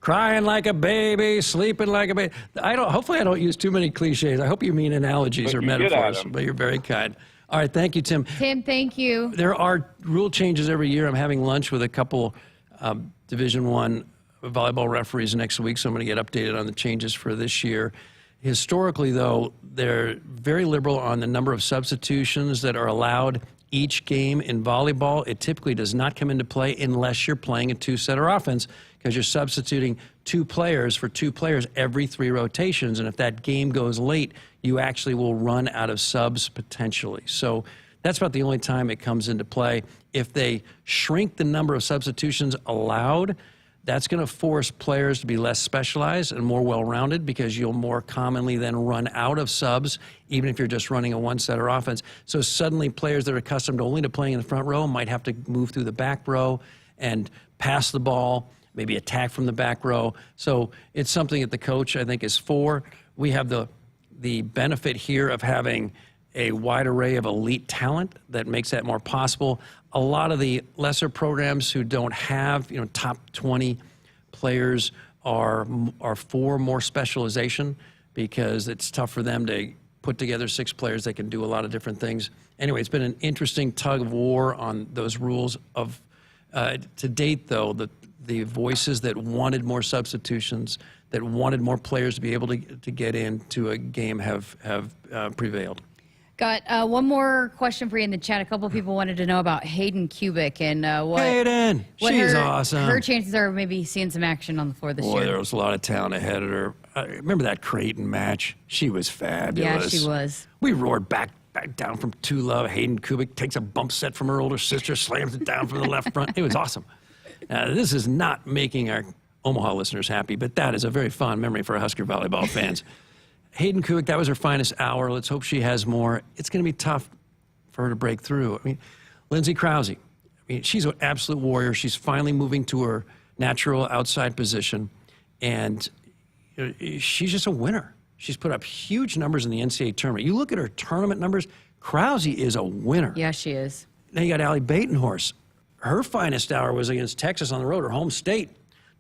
crying like a baby, sleeping like a baby. Hopefully I don't use too many cliches. I hope you mean analogies or metaphors, but you're very kind. All right, thank you, Tim. Tim, thank you. There are rule changes every year. I'm having lunch with a couple Division I volleyball referees next week, so I'm going to get updated on the changes for this year. Historically, though, they're very liberal on the number of substitutions that are allowed each game in volleyball. It typically does not come into play unless you're playing a two-setter offense, because you're substituting 2 players for 2 players every 3 rotations. And if that game goes late, you actually will run out of subs potentially. So that's about the only time it comes into play. If they shrink the number of substitutions allowed, that's going to force players to be less specialized and more well-rounded, because you'll more commonly then run out of subs, even if you're just running a one-setter offense. So suddenly players that are accustomed only to playing in the front row might have to move through the back row and pass the ball, maybe attack from the back row. So it's something that the coach, I think, is for. We have the benefit here of having a wide array of elite talent that makes that more possible. A lot of the lesser programs who don't have, top 20 players are for more specialization, because it's tough for them to put together 6 players that can do a lot of different things. Anyway, it's been an interesting tug of war on those rules. To date, though, the voices that wanted more substitutions, that wanted more players to be able to get into a game have prevailed. Got one more question for you in the chat. A couple of people wanted to know about Hayden Kubik and what she's awesome. Her chances are maybe seeing some action on the floor this year. Boy, there was a lot of talent ahead of her. Remember that Creighton match? She was fabulous. Yeah, she was. We roared back down from 2-love. Hayden Kubik takes a bump set from her older sister, slams it down from the left front. It was awesome. This is not making our Omaha listeners happy, but that is a very fond memory for Husker volleyball fans. Hayden Kubik, that was her finest hour. Let's hope she has more. It's going to be tough for her to break through. I mean, Lindsay Krause, she's an absolute warrior. She's finally moving to her natural outside position, and she's just a winner. She's put up huge numbers in the NCAA tournament. You look at her tournament numbers, Krause is a winner. Yeah, she is. Now you got Allie Batenhorst. Her finest hour was against Texas on the road, her home state,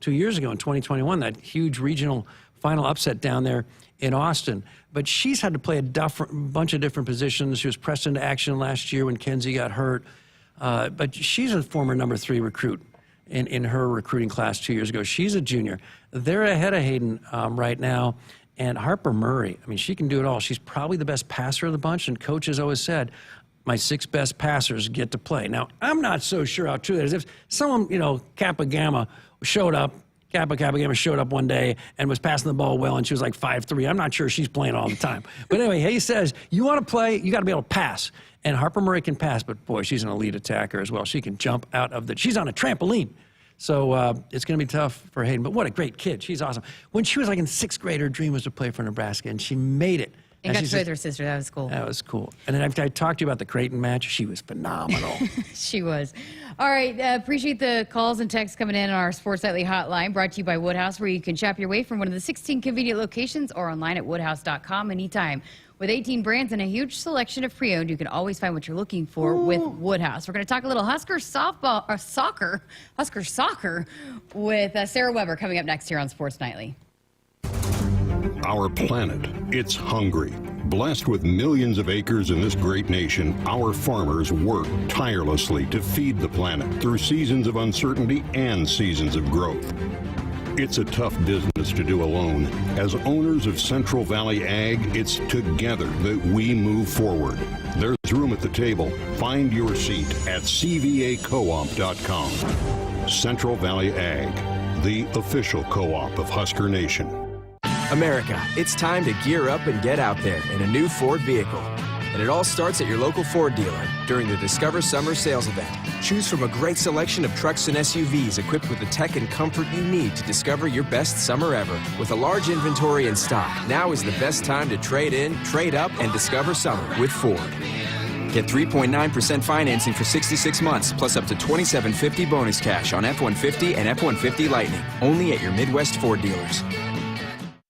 2 years ago in 2021, that huge regional final upset down there in Austin. But she's had to play a bunch of different positions. She was pressed into action last year when Kenzie got hurt. But she's a former number 3 recruit in her recruiting class 2 years ago. She's a junior. They're ahead of Hayden right now. And Harper Murray, she can do it all. She's probably the best passer of the bunch, and coach has always said, my 6 best passers get to play. Now, I'm not so sure how true that is. If someone, Kappa Gamma showed up one day and was passing the ball well, and she was like 5'3", I'm not sure she's playing all the time. But anyway, he says, you want to play, you got to be able to pass. And Harper Murray can pass, but boy, she's an elite attacker as well. She can jump out of she's on a trampoline. So it's going to be tough for Hayden. But what a great kid. She's awesome. When she was like in 6th grade, her dream was to play for Nebraska, and she made it. And got to play with her sister. That was cool. That was cool. And then I talked to you about the Creighton match. She was phenomenal. She was. All right. Appreciate the calls and texts coming in on our Sports Nightly hotline, brought to you by Woodhouse, where you can shop your way from one of the 16 convenient locations or online at woodhouse.com anytime. With 18 brands and a huge selection of pre-owned, you can always find what you're looking for with Woodhouse. We're going to talk a little Huskers soccer with Sarah Weber coming up next here on Sports Nightly. Our planet, it's hungry. Blessed with millions of acres in this great nation, our farmers work tirelessly to feed the planet through seasons of uncertainty and seasons of growth. It's a tough business to do alone. As owners of Central Valley Ag, it's together that we move forward. There's room at the table. Find your seat at cvacoop.com. Central Valley Ag, the official co-op of Husker Nation. America, it's time to gear up and get out there in a new Ford vehicle. And it all starts at your local Ford dealer during the Discover Summer Sales Event. Choose from a great selection of trucks and SUVs equipped with the tech and comfort you need to discover your best summer ever. With a large inventory in stock, now is the best time to trade in, trade up, and discover summer with Ford. Get 3.9% financing for 66 months, plus up to $2,750 bonus cash on F-150 and F-150 Lightning, only at your Midwest Ford dealers.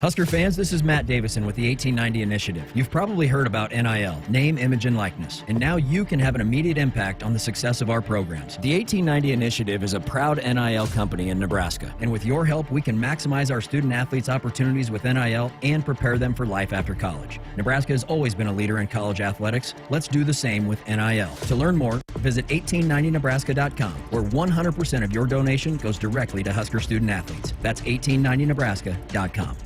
Husker fans, this is Matt Davison with the 1890 Initiative. You've probably heard about NIL, name, image, and likeness, and now you can have an immediate impact on the success of our programs. The 1890 Initiative is a proud NIL company in Nebraska, and with your help, we can maximize our student-athletes' opportunities with NIL and prepare them for life after college. Nebraska has always been a leader in college athletics. Let's do the same with NIL. To learn more, visit 1890nebraska.com, where 100% of your donation goes directly to Husker student-athletes. That's 1890nebraska.com.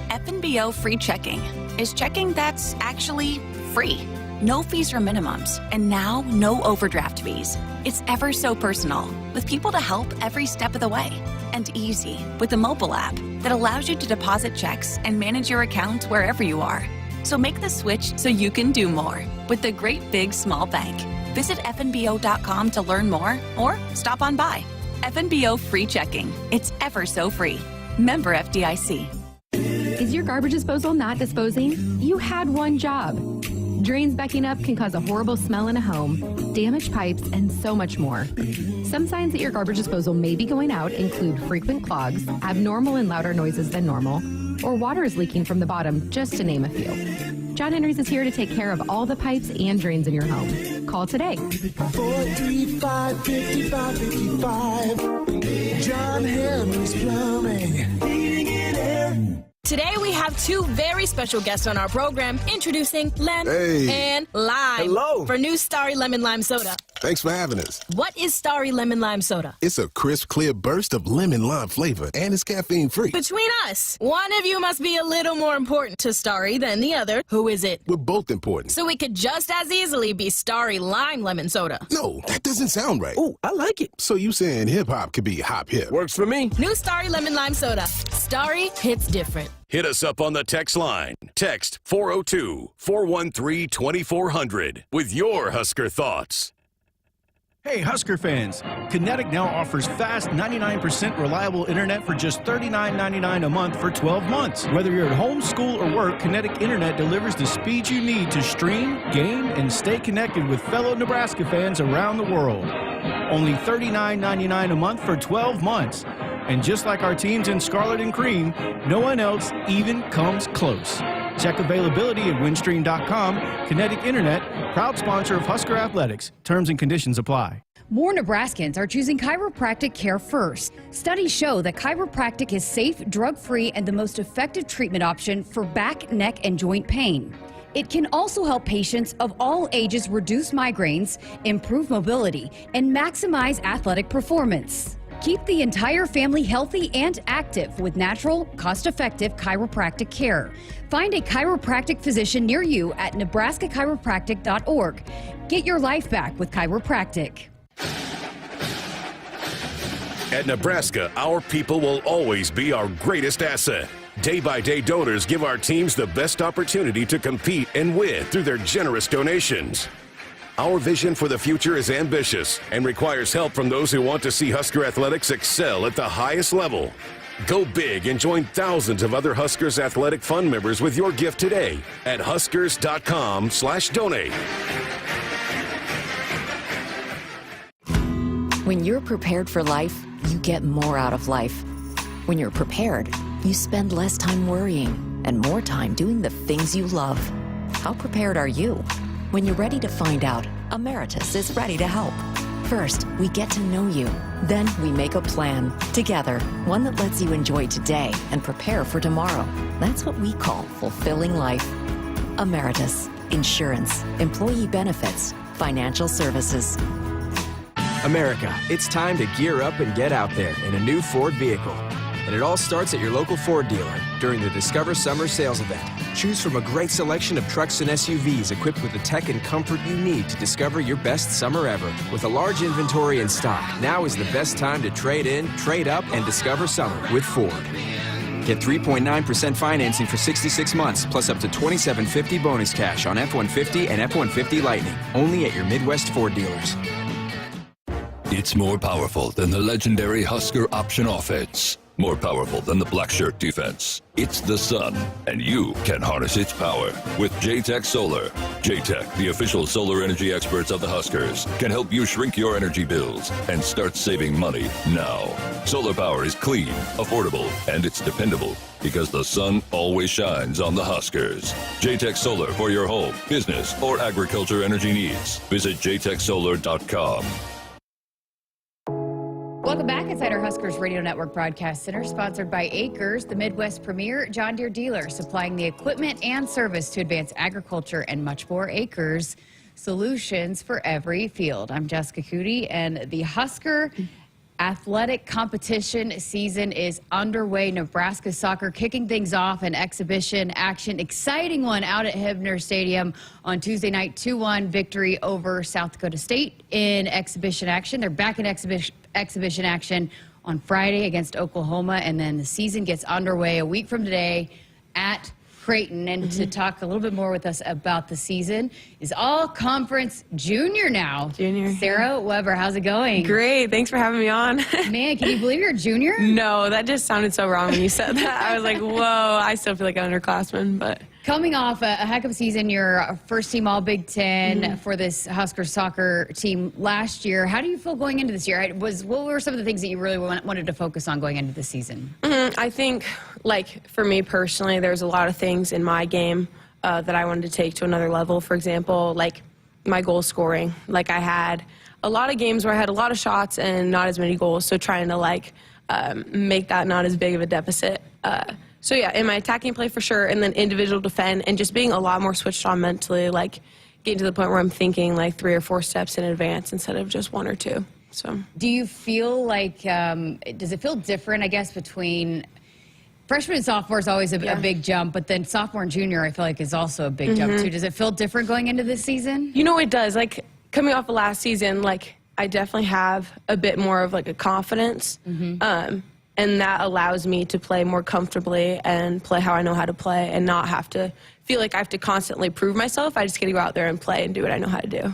FNBO free checking is checking that's actually free. No fees or minimums, and now no overdraft fees. It's ever so personal, with people to help every step of the way. And easy, with a mobile app that allows you to deposit checks and manage your account wherever you are. So make the switch so you can do more with the great big small bank. Visit FNBO.com to learn more or stop on by. FNBO free checking. It's ever so free. Member FDIC. Is your garbage disposal not disposing? You had one job. Drains backing up can cause a horrible smell in a home, damaged pipes, and so much more. Some signs that your garbage disposal may be going out include frequent clogs, abnormal and louder noises than normal, or water is leaking from the bottom, just to name a few. John Henry's is here to take care of all the pipes and drains in your home. Call today. 435-5555. John Henry's Plumbing. Today we have two very special guests on our program, introducing Lem and Lime. Hello. For new Starry Lemon Lime Soda. Thanks for having us. What is Starry Lemon Lime Soda? It's a crisp, clear burst of lemon lime flavor, and it's caffeine-free. Between us, one of you must be a little more important to Starry than the other. Who is it? We're both important. So it could just as easily be Starry Lime Lemon Soda. No, that doesn't sound right. Oh, I like it. So you saying hip-hop could be hop-hip? Works for me. New Starry Lemon Lime Soda. Starry hits different. Hit us up on the text line. Text 402-413-2400 with your Husker thoughts. Hey, Husker fans! Kinetic now offers fast 99% reliable internet for just $39.99 a month for 12 months. Whether you're at home, school, or work, Kinetic Internet delivers the speed you need to stream, game, and stay connected with fellow Nebraska fans around the world. Only $39.99 a month for 12 months. And just like our teams in Scarlet and Cream, no one else even comes close. Check availability at windstream.com. Kinetic Internet, proud sponsor of Husker Athletics. Terms and conditions apply. More Nebraskans are choosing chiropractic care first. Studies show that chiropractic is safe, drug-free, and the most effective treatment option for back, neck, and joint pain. It can also help patients of all ages reduce migraines, improve mobility, and maximize athletic performance. Keep the entire family healthy and active with natural, cost-effective chiropractic care. Find a chiropractic physician near you at nebraska-chiropractic.org. Get your life back with chiropractic. At Nebraska, our people will always be our greatest asset. Day-by-day donors give our teams the best opportunity to compete and win through their generous donations. Our vision for the future is ambitious and requires help from those who want to see Husker athletics excel at the highest level. Go big and join thousands of other Huskers Athletic Fund members with your gift today at huskers.com/donate. When you're prepared for life, you get more out of life. When you're prepared, you spend less time worrying and more time doing the things you love. How prepared are you? When you're ready to find out, Emeritus is ready to help. First, we get to know you. Then we make a plan together, one that lets you enjoy today and prepare for tomorrow. That's what we call fulfilling life. Emeritus, insurance, employee benefits, financial services. America, it's time to gear up and get out there in a new Ford vehicle. And it all starts at your local Ford dealer during the Discover Summer Sales Event. Choose from a great selection of trucks and SUVs equipped with the tech and comfort you need to discover your best summer ever. With a large inventory in stock, now is the best time to trade in, trade up, and discover summer with Ford. Get 3.9% financing for 66 months, plus up to $2,750 bonus cash on F-150 and F-150 Lightning. Only at your Midwest Ford dealers. It's more powerful than the legendary Husker option offense. More powerful than the black shirt defense. It's the sun, and you can harness its power with JTech Solar. JTech, the official solar energy experts of the Huskers, can help you shrink your energy bills and start saving money now. Solar power is clean, affordable, and it's dependable because the sun always shines on the Huskers. JTech Solar for your home, business, or agriculture energy needs. Visit jtechsolar.com. Welcome back inside our Huskers Radio Network Broadcast Center, sponsored by Acres, the Midwest premier John Deere dealer, supplying the equipment and service to advance agriculture and much more. Acres, solutions for every field. I'm Jessica Coody, and the Husker athletic competition season is underway. Nebraska soccer kicking things off in exhibition action. Exciting one out at Hebner Stadium on Tuesday night. 2-1 victory over South Dakota State in exhibition action. They're back in exhibition action on Friday against Oklahoma, and then the season gets underway a week from today at Creighton. And to talk a little bit more with us about the season is all-conference junior now. Sarah Weber, how's it going? Great, thanks for having me on. Man, can you believe you're a junior? No, that just sounded so wrong when you said that. I was like, whoa, I still feel like an underclassman, but... Coming off a heck of a season, you're first team all Big Ten for this Husker soccer team last year. How do you feel going into this year? What were some of the things that you really wanted to focus on going into the season? I think, like, for me personally, there's a lot of things in my game that I wanted to take to another level. For example, like my goal scoring. Like, I had a lot of games where I had a lot of shots and not as many goals, so trying to, like, make that not as big of a deficit. So yeah, in my attacking play for sure, and then individual defend, and just being a lot more switched on mentally, like getting to the point where I'm thinking like 3 or 4 steps in advance instead of just 1 or 2. So do you feel like, does it feel different, I guess, between freshman and sophomore is always a big jump, but then sophomore and junior I feel like is also a big jump too. Does it feel different going into this season? You know, it does. Like coming off of last season, like I definitely have a bit more of like a confidence. And that allows me to play more comfortably and play how I know how to play and not have to feel like I have to constantly prove myself. I just get to go out there and play and do what I know how to do.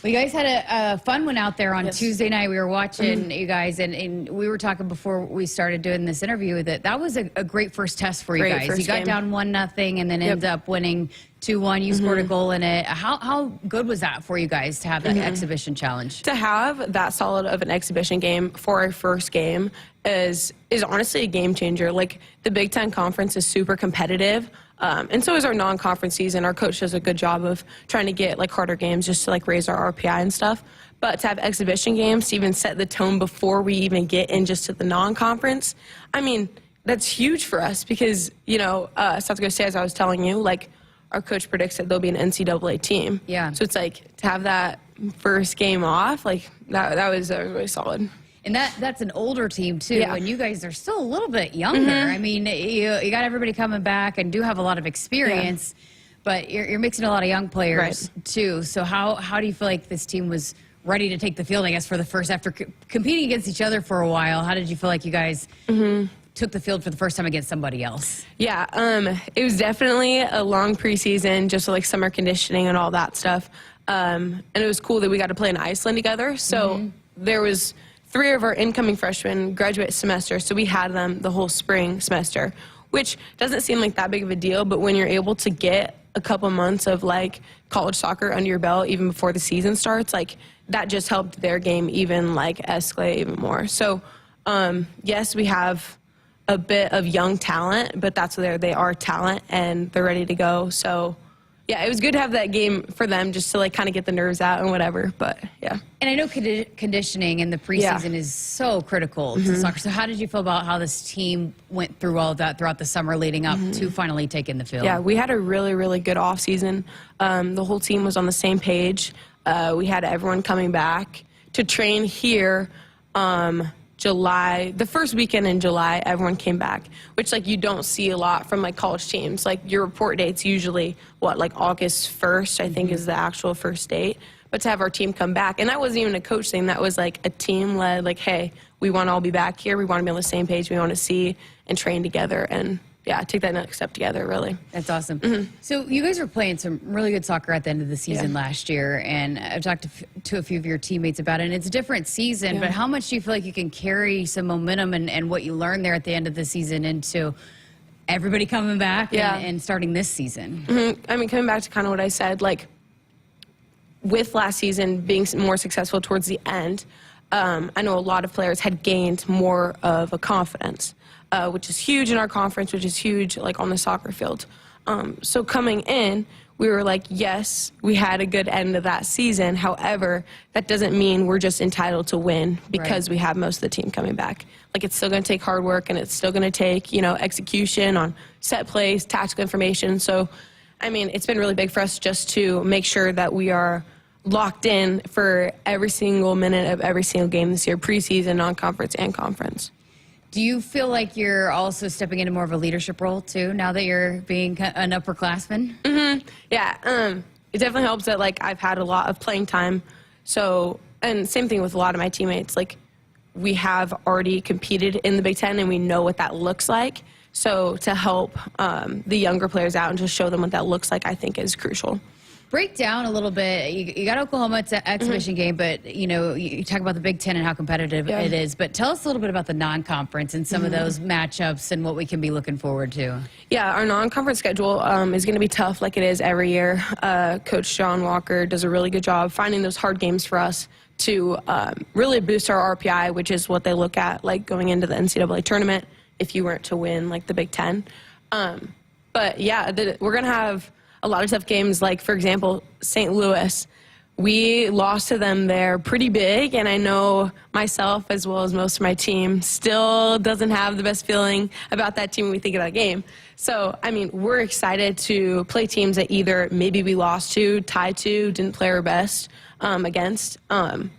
Well, you guys had a fun one out there on Tuesday night. We were watching you guys, and we were talking before we started doing this interview that was a great first test for you guys. You got down 1-0 and then ended up winning 2-1. You scored a goal in it. How good was that for you guys to have that exhibition challenge? To have that solid of an exhibition game for our first game is honestly a game changer. Like the Big Ten Conference is super competitive. And so is our non-conference season. Our coach does a good job of trying to get like harder games just to like raise our RPI and stuff. But to have exhibition games to even set the tone before we even get in just to the non-conference, I mean, that's huge for us because, you know, South Dakota State, as I was telling you, like our coach predicts that there'll be an NCAA team. Yeah. So it's like to have that first game off, like that was really solid. And that's an older team, too, and you guys are still a little bit younger. I mean, you got everybody coming back and do have a lot of experience, but you're mixing a lot of young players, too. So how do you feel like this team was ready to take the field, I guess, for the first, after competing against each other for a while? How did you feel like you guys took the field for the first time against somebody else? Yeah, it was definitely a long preseason, just like summer conditioning and all that stuff. And it was cool that we got to play in Iceland together. So there was 3 of our incoming freshmen graduate semester, so we had them the whole spring semester, which doesn't seem like that big of a deal, but when you're able to get a couple months of like college soccer under your belt even before the season starts, like that just helped their game even like escalate even more. So yes, we have a bit of young talent, but that's where they are talent and they're ready to go. So yeah, it was good to have that game for them just to like kind of get the nerves out and whatever, but yeah. And I know conditioning in the preseason is so critical to soccer. So how did you feel about how this team went through all of that throughout the summer leading up to finally taking the field? Yeah, we had a really, really good off season. The whole team was on the same page. We had everyone coming back to train here. July, the first weekend in July, everyone came back, which like you don't see a lot from like college teams. Like your report date's usually like August 1st, I think is the actual first date. But to have our team come back, and that wasn't even a coach thing, that was like a team led, like, hey, we want to all be back here. We want to be on the same page. We want to see and train together and yeah, take that next step together, really. That's awesome. So you guys were playing some really good soccer at the end of the season last year, and I've talked to a few of your teammates about it, and it's a different season, but how much do you feel like you can carry some momentum and what you learned there at the end of the season into everybody coming back and starting this season? I mean, coming back to kind of what I said, like with last season being more successful towards the end, I know a lot of players had gained more of a confidence. Which is huge in our conference, which is huge like on the soccer field. So coming in, we were like, yes, we had a good end of that season. However, that doesn't mean we're just entitled to win because we have most of the team coming back. Like it's still going to take hard work and it's still going to take, you know, execution on set plays, tactical information. So, I mean, it's been really big for us just to make sure that we are locked in for every single minute of every single game this year, preseason, non-conference, and conference. Do you feel like you're also stepping into more of a leadership role, too, now that you're being an upperclassman? Yeah, it definitely helps that, like, I've had a lot of playing time. So, and same thing with a lot of my teammates. Like, we have already competed in the Big Ten, and we know what that looks like. So to help the younger players out and just show them what that looks like, I think is crucial. Break down a little bit. You got Oklahoma, it's an exhibition game, but you know, you talk about the Big Ten and how competitive it is. But tell us a little bit about the non-conference and some of those matchups and what we can be looking forward to. Yeah, our non-conference schedule is going to be tough, like it is every year. Coach John Walker does a really good job finding those hard games for us to really boost our RPI, which is what they look at, like going into the NCAA tournament if you weren't to win, like the Big Ten. But yeah, we're going to have a lot of tough games, like, for example, St. Louis. we lost to them there pretty big, and I know myself, as well as most of my team, still doesn't have the best feeling about that team when we think of that game. So, I mean, we're excited to play teams that either maybe we lost to, tied to, didn't play our best against, and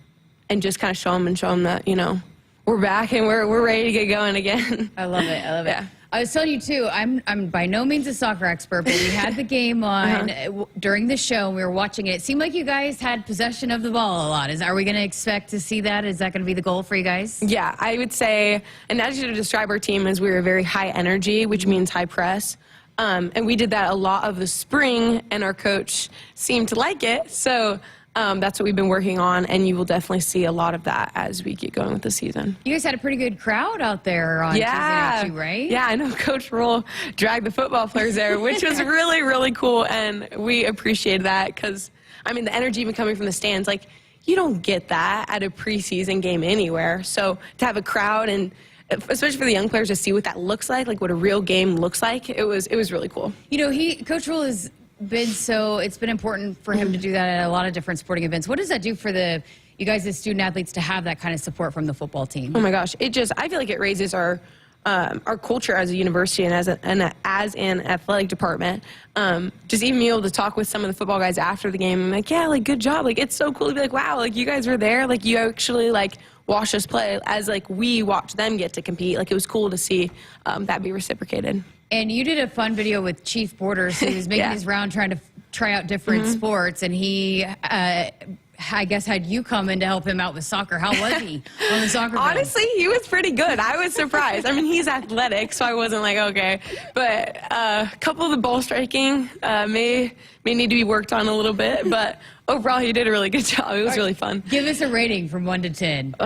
just kind of show them that, you know, we're back and we're ready to get going again. I love it. I love it. I was telling you too, I'm by no means a soccer expert, but we had the game on during the show and we were watching it. It seemed like you guys had possession of the ball a lot. Are we going to expect to see that? Is that going to be the goal for you guys? Yeah, I would say, and as you to describe our team, as we were very high energy, which means high press. And we did that a lot of the spring, and our coach seemed to like it. So that's what we've been working on, and you will definitely see a lot of that as we get going with the season. You guys had a pretty good crowd out there on Tuesday night too, right? Yeah, I know Coach Roll dragged the football players there, which was really, really cool, and we appreciated that because, I mean, the energy even coming from the stands, like, you don't get that at a preseason game anywhere. So to have a crowd, and especially for the young players to see what that looks like what a real game looks like, it was really cool. You know, Coach Roll is it's been important for him to do that at a lot of different sporting events. What does that do for you guys as student athletes to have that kind of support from the football team? Oh my gosh, I feel like it raises our culture as a university and as an athletic department. Just even being able to talk with some of the football guys after the game, I'm like, yeah, like, good job. Like, it's so cool to be like, wow, like, you guys were there. Like, you actually, like, watched us play as, like, we watched them get to compete. Like, it was cool to see that be reciprocated. And you did a fun video with Chief Borders, who was making his round trying to try out different sports, and he, I guess, had you come in to help him out with soccer. How was he on the soccer field? Honestly, he was pretty good. I was surprised. I mean, he's athletic, so I wasn't like, okay. But a couple of the ball striking may need to be worked on a little bit, but overall, he did a really good job. It was really fun. Give us a rating from 1 to 10.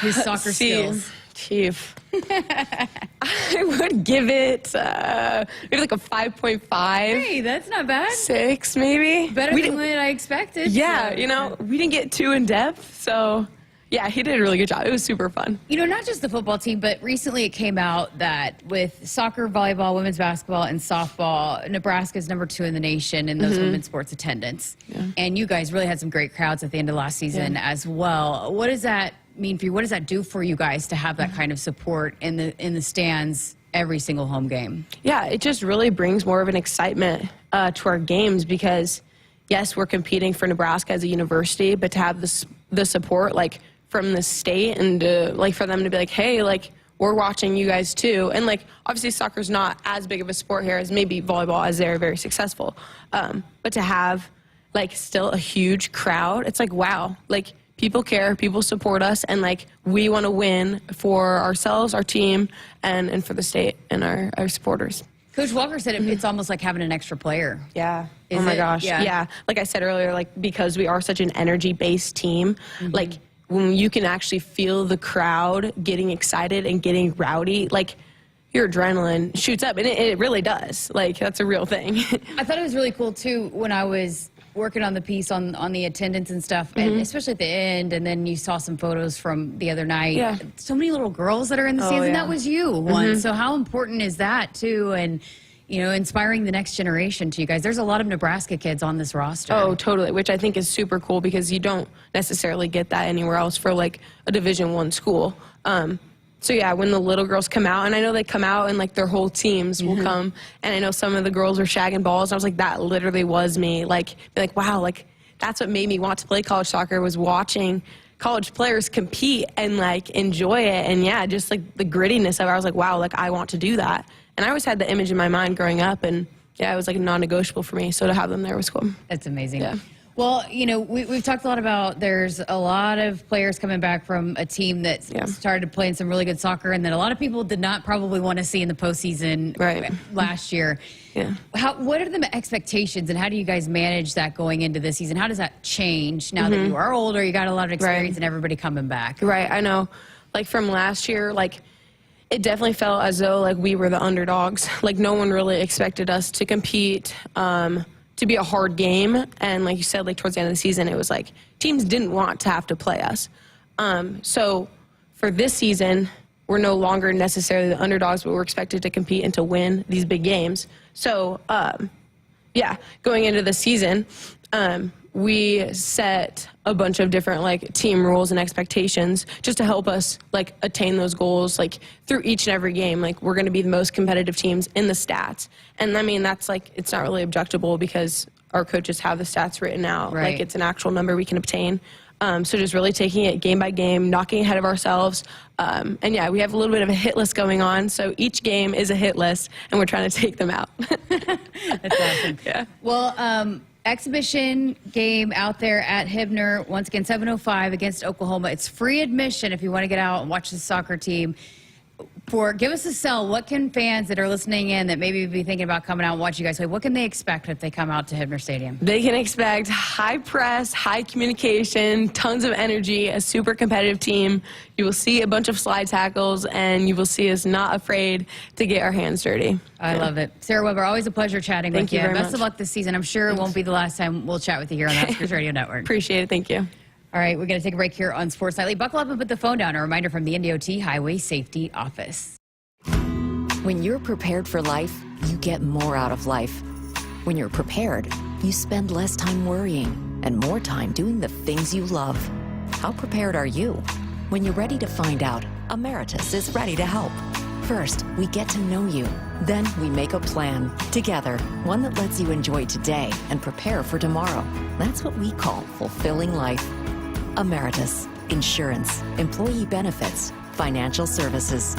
His soccer skills. Chief. I would give it maybe like a 5.5. Hey, that's not bad. 6, maybe. Better than what I expected. Yeah, so. You know, we didn't get too in depth, so yeah, he did a really good job. It was super fun. You know, not just the football team, but recently it came out that with soccer, volleyball, women's basketball, and softball, Nebraska's #2 in the nation in those women's sports attendance. Yeah. And you guys really had some great crowds at the end of last season as well. What does that mean for you? What does that do for you guys to have that kind of support in the stands every single home game? Yeah, it just really brings more of an excitement to our games because, yes, we're competing for Nebraska as a university, but to have the support, like, from the state and like, for them to be like, hey, like, we're watching you guys too. And, like, obviously soccer's not as big of a sport here as maybe volleyball, as they're very successful. But to have, like, still a huge crowd, it's like, wow, like, people care, people support us, and, like, we want to win for ourselves, our team, and for the state and our supporters. Coach Walker said it's almost like having an extra player. Yeah. Oh my gosh. Yeah. Like I said earlier, like, because we are such an energy-based team, like, when you can actually feel the crowd getting excited and getting rowdy, like, your adrenaline shoots up, and it really does. Like, that's a real thing. I thought it was really cool, too, when I was working on the piece on the attendance and stuff, and especially at the end, and then you saw some photos from the other night. Yeah. So many little girls that are in the stands, and that was you once. So how important is that, too? And, you know, inspiring the next generation to you guys. There's a lot of Nebraska kids on this roster. Oh, totally, which I think is super cool because you don't necessarily get that anywhere else for, like, a Division I school. So, yeah, when the little girls come out, and I know they come out and, like, their whole teams will come, and I know some of the girls were shagging balls, and I was like, that literally was me. Like, wow, like, that's what made me want to play college soccer, was watching college players compete and, like, enjoy it. And, yeah, just, like, the grittiness of it, I was like, wow, like, I want to do that. And I always had the image in my mind growing up, and, yeah, it was, like, non-negotiable for me. So to have them there was cool. That's amazing. Yeah. Well, you know, we've talked a lot about there's a lot of players coming back from a team that started playing some really good soccer and that a lot of people did not probably want to see in the postseason last year. Yeah. What are the expectations, and how do you guys manage that going into this season? How does that change now that you are older, you got a lot of experience, and everybody coming back? Right, I know. Like, from last year, like, it definitely felt as though, like, we were the underdogs. Like, no one really expected us to compete, to be a hard game. And like you said, like, towards the end of the season, it was like teams didn't want to have to play us. So for this season, we're no longer necessarily the underdogs, but we're expected to compete and to win these big games. So, yeah, going into the season, we set a bunch of different like team rules and expectations just to help us like attain those goals like through each and every game. Like we're going to be the most competitive teams in the stats. And I mean, that's like, it's not really objectable because our coaches have the stats written out. Right. Like it's an actual number we can obtain. So just really taking it game by game, knocking ahead of ourselves. And yeah, we have a little bit of a hit list going on. So each game is a hit list and we're trying to take them out. That's awesome. Yeah. Well, exhibition game out there at Hibner, once again, 7:05 against Oklahoma. It's free admission if you want to get out and watch the soccer team. Give us a sell. What can fans that are listening in that maybe be thinking about coming out and watch you guys play, what can they expect if they come out to Hibner Stadium? They can expect high press, high communication, tons of energy, a super competitive team. You will see a bunch of slide tackles, and you will see us not afraid to get our hands dirty. I love it. Sarah Weber, always a pleasure chatting with you. Thank you very Best much. of luck this season. I'm sure it won't be the last time we'll chat with you here on the Huskers Radio Network. Appreciate it. Thank you. All right, we're going to take a break here on Sports Nightly. Buckle up and put the phone down. A reminder from the NDOT Highway Safety Office. When you're prepared for life, you get more out of life. When you're prepared, you spend less time worrying and more time doing the things you love. How prepared are you? When you're ready to find out, Emeritus is ready to help. First, we get to know you. Then we make a plan together, one that lets you enjoy today and prepare for tomorrow. That's what we call fulfilling life. Emeritus, insurance, employee benefits, financial services.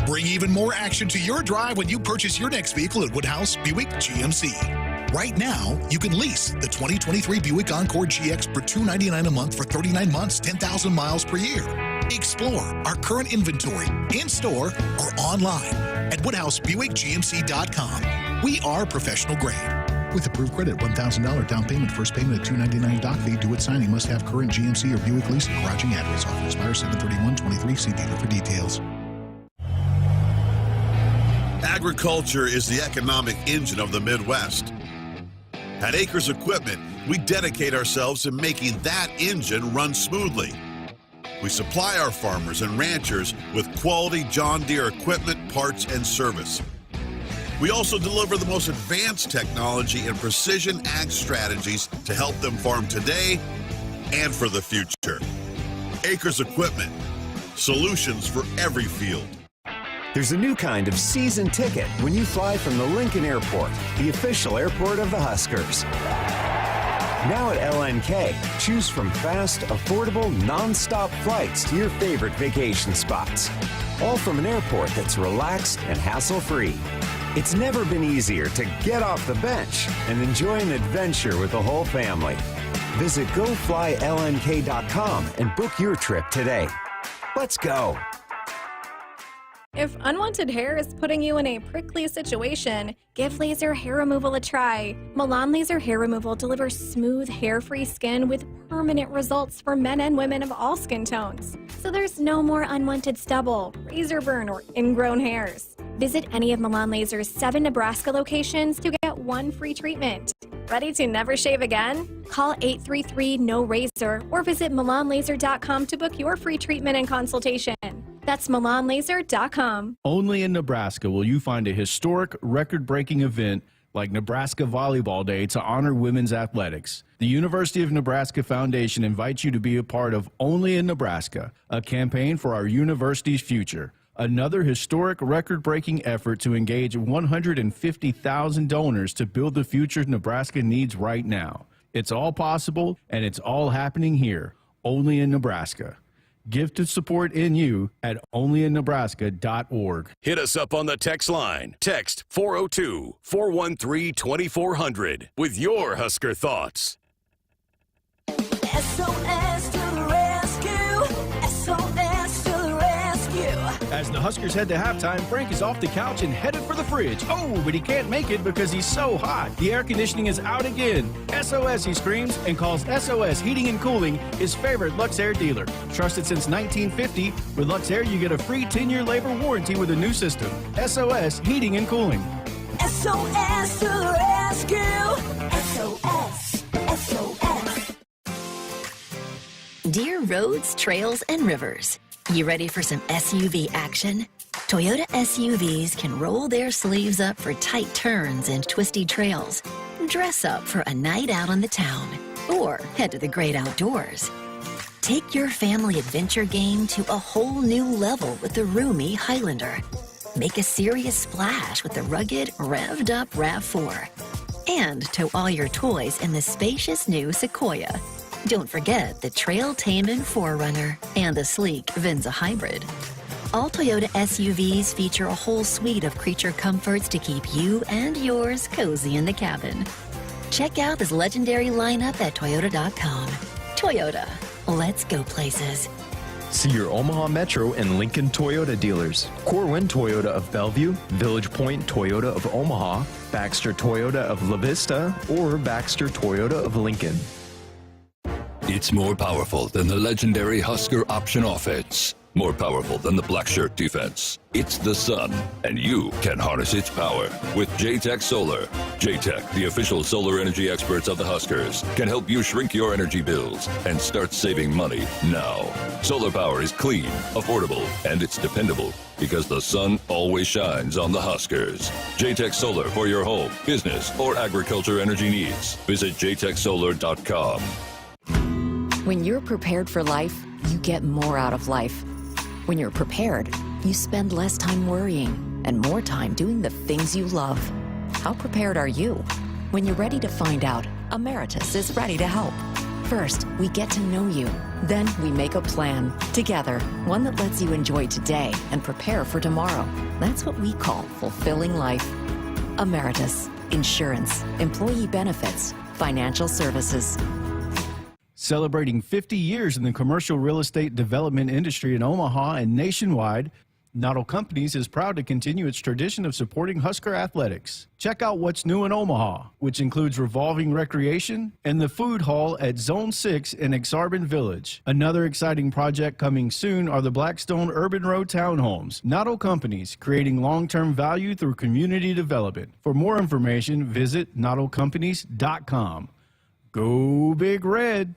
Bring even more action to your drive when you purchase your next vehicle at Woodhouse Buick GMC. Right now, you can lease the 2023 Buick Encore GX for $299 a month for 39 months, 10,000 miles per year. Explore our current inventory in-store or online at WoodhouseBuickGMC.com. We are professional grade. With approved credit, $1,000 down payment, first payment at $299 doc fee, due at signing, must have current GMC or Buick lease and garaging address. Offer expires 7/31/23. See dealer for details. Agriculture is the economic engine of the Midwest. At Acres Equipment, we dedicate ourselves to making that engine run smoothly. We supply our farmers and ranchers with quality John Deere equipment, parts, and service. We also deliver the most advanced technology and precision ag strategies to help them farm today and for the future. Acres Equipment, solutions for every field. There's a new kind of season ticket when you fly from the Lincoln Airport, the official airport of the Huskers. Now at LNK, choose from fast, affordable, non-stop flights to your favorite vacation spots. All from an airport that's relaxed and hassle-free. It's never been easier to get off the bench and enjoy an adventure with the whole family. Visit GoFlyLNK.com and book your trip today. Let's go. If unwanted hair is putting you in a prickly situation, give laser hair removal a try. Milan Laser Hair Removal delivers smooth, hair-free skin with permanent results for men and women of all skin tones. So there's no more unwanted stubble, razor burn, or ingrown hairs. Visit any of Milan Laser's 7 Nebraska locations to get 1 free treatment. Ready to never shave again? Call 833-NO-RAZOR or visit MilanLaser.com to book your free treatment and consultation. That's MilanLaser.com. Only in Nebraska will you find a historic, record-breaking event like Nebraska Volleyball Day to honor women's athletics. The University of Nebraska Foundation invites you to be a part of Only in Nebraska, a campaign for our university's future. Another historic, record-breaking effort to engage 150,000 donors to build the future Nebraska needs right now. It's all possible, and it's all happening here, only in Nebraska. Give to support in you at onlyinnebraska.org. Hit us up on the text line. Text 402-413-2400 with your Husker thoughts. SOS to the rescue. SOS to the rescue. As the Huskers head to halftime, Frank is off the couch and headed for the fridge. Oh, but he can't make it because he's so hot. The air conditioning is out again. SOS, he screams, and calls SOS Heating and Cooling his favorite Luxair dealer. Trusted since 1950, with Luxair you get a free 10-year labor warranty with a new system. SOS Heating and Cooling. SOS to the rescue. SOS. SOS. Dear roads, trails, and rivers, you ready for some SUV action? Toyota SUVs can roll their sleeves up for tight turns and twisty trails. dress up for a night out on the town or head to the great outdoors. Take your family adventure game to a whole new level with the roomy Highlander. Make a serious splash with the rugged, revved-up RAV4. And tow all your toys in the spacious new Sequoia. Don't forget the Trail-Tamin 4Runner and the sleek Venza Hybrid. All Toyota SUVs feature a whole suite of creature comforts to keep you and yours cozy in the cabin. Check out this legendary lineup at Toyota.com. Toyota, let's go places. See your Omaha Metro and Lincoln Toyota dealers. Corwin Toyota of Bellevue, Village Point Toyota of Omaha, Baxter Toyota of La Vista, or Baxter Toyota of Lincoln. It's more powerful than the legendary Husker option offense. More powerful than the black shirt defense. It's the sun, and you can harness its power with J-Tech Solar. J-Tech, the official solar energy experts of the Huskers, can help you shrink your energy bills and start saving money now. Solar power is clean, affordable, and it's dependable because the sun always shines on the Huskers. J-Tech Solar for your home, business, or agriculture energy needs. Visit jtechsolar.com. When you're prepared for life, you get more out of life. When you're prepared, you spend less time worrying and more time doing the things you love. How prepared are you? When you're ready to find out, Emeritus is ready to help. First, we get to know you. Then we make a plan together, one that lets you enjoy today and prepare for tomorrow. That's what we call fulfilling life. Emeritus, insurance, employee benefits, financial services. Celebrating 50 years in the commercial real estate development industry in Omaha and nationwide, Noddle Companies is proud to continue its tradition of supporting Husker athletics. Check out what's new in Omaha, which includes revolving recreation and the food hall at Zone 6 in Exarban Village. Another exciting project coming soon are the Blackstone Urban Road Townhomes. Noddle Companies, creating long-term value through community development. For more information, visit noddlecompanies.com. Go Big Red!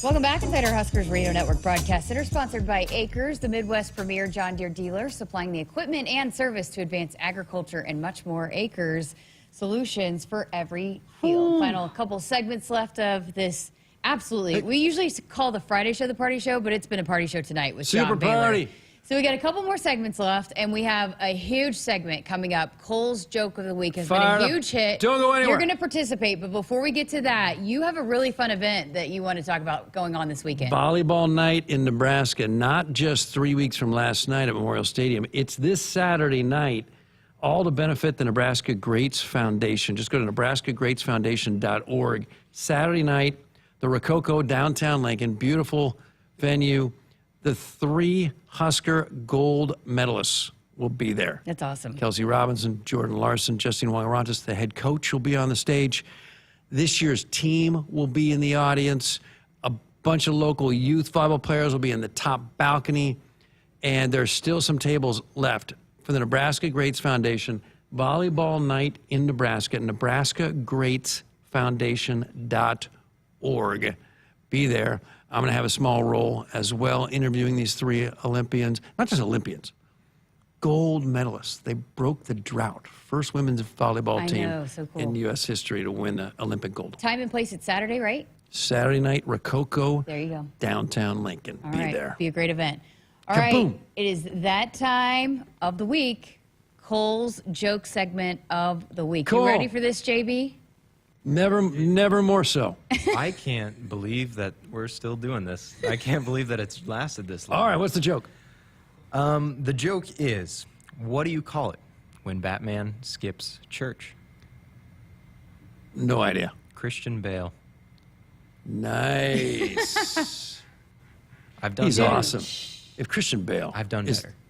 Welcome back inside our Huskers Radio Network broadcast center, sponsored by Acres, the Midwest premier John Deere dealer, supplying the equipment and service to advance agriculture and much more. Acres, solutions for every field. Final couple segments left of this. Absolutely. We usually call the Friday show the party show, but it's been a party show tonight with John Baylor. Party. So we got a couple more segments left, and we have a huge segment coming up. Cole's Joke of the Week has been a huge hit. Don't go anywhere. You're going to participate, but before we get to that, you have a really fun event that you want to talk about going on this weekend. Volleyball night in Nebraska, not just 3 weeks from last night at Memorial Stadium. It's this Saturday night, all to benefit the Nebraska Greats Foundation. Just go to nebraska-greatsfoundation.org. Saturday night, the Rococo, downtown Lincoln, beautiful venue. The 3 Husker gold medalists will be there. That's awesome. Kelsey Robinson, Jordan Larson, Justine Wangarantis, the head coach, will be on the stage. This year's team will be in the audience. A bunch of local youth volleyball players will be in the top balcony. And there's still some tables left for the Nebraska Greats Foundation. Volleyball night in Nebraska, nebraska-greatsfoundation.org. Be there. I'm going to have a small role as well, interviewing these 3 Olympians, not just Olympians, gold medalists. They broke the drought. First women's volleyball team in U.S. history to win the Olympic gold. Time and place, it's Saturday, right? Saturday night, Rococo, there you go. Downtown Lincoln. All Be right. there. Be a great event. All Kaboom. right, it is that time of the week. Cole's Joke segment of the week. Cool. You ready for this, JB? Never more so. I can't believe that we're still doing this. I can't believe that it's lasted this long. All right, what's the joke? The joke is, what do you call it when Batman skips church? No idea. Christian Bale. Nice. I've done He's better. awesome. If Christian Bale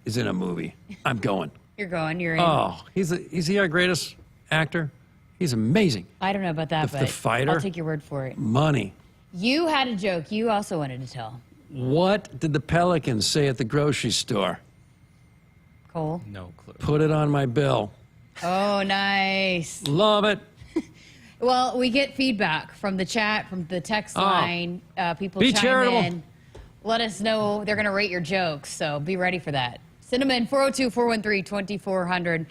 is in a movie, I'm going. You're going. You're in. Oh, is he our greatest actor? He's amazing. I don't know about that, The but fighter? I'll take your word for it. Money. You had a joke you also wanted to tell. What did the Pelicans say at the grocery store? Cole? No clue. Put it on my bill. Oh, nice. Love it. Well, we get feedback from the chat, from the text line. People Be chime charitable. in. Let us know they're going to rate your jokes, so be ready for that. Send them in, 402-413-2400.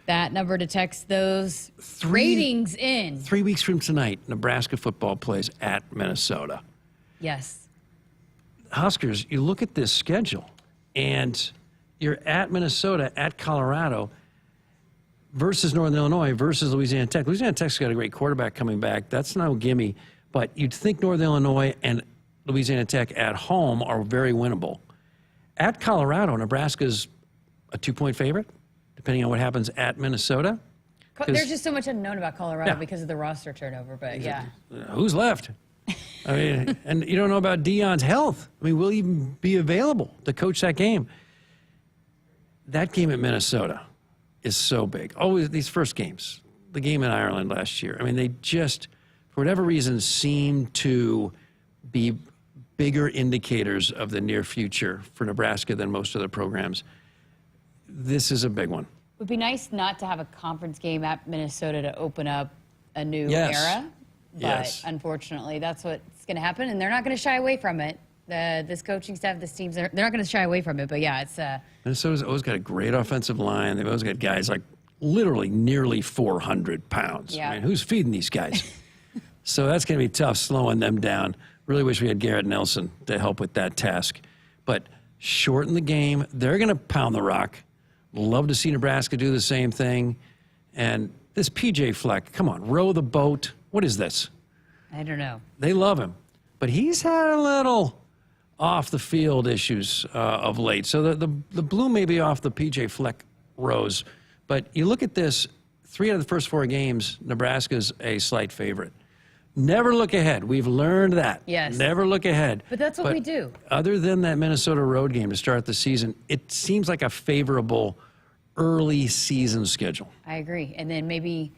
that number to text those ratings in. 3 weeks from tonight, Nebraska football plays at Minnesota. Yes. Huskers, you look at this schedule, and you're at Minnesota, at Colorado, versus Northern Illinois, versus Louisiana Tech. Louisiana Tech's got a great quarterback coming back. That's no gimme. But you'd think Northern Illinois and Louisiana Tech at home are very winnable. At Colorado, Nebraska's a 2-point favorite, depending on what happens at Minnesota. There's just so much unknown about Colorado because of the roster turnover, but yeah. Who's left? I mean, and you don't know about Deion's health. I mean, will he be available to coach that game? That game at Minnesota is so big. Always these first games. The game in Ireland last year. I mean, they just, for whatever reason, seem to be bigger indicators of the near future for Nebraska than most other programs. This is a big one. It would be nice not to have a conference game at Minnesota to open up a new Yes. era, but Yes. unfortunately, that's what's going to happen, and they're not going to shy away from it. This coaching staff, this team's, they're not going to shy away from it, but yeah, it's... Minnesota's always got a great offensive line. They've always got guys like literally nearly 400 pounds. Yeah. I mean, who's feeding these guys? So that's going to be tough slowing them down. Really wish we had Garrett Nelson to help with that task. But shorten the game. They're going to pound the rock. Love to see Nebraska do the same thing. And this PJ Fleck, come on, row the boat. What is this? I don't know. They love him. But he's had a little off-the-field issues of late. So the blue may be off the PJ Fleck rose. But you look at this, 3 out of the first 4 games, Nebraska's a slight favorite. Never look ahead. We've learned that. Yes. Never look ahead. But that's what we do. Other than that Minnesota road game to start the season, it seems like a favorable early season schedule. I agree. And then maybe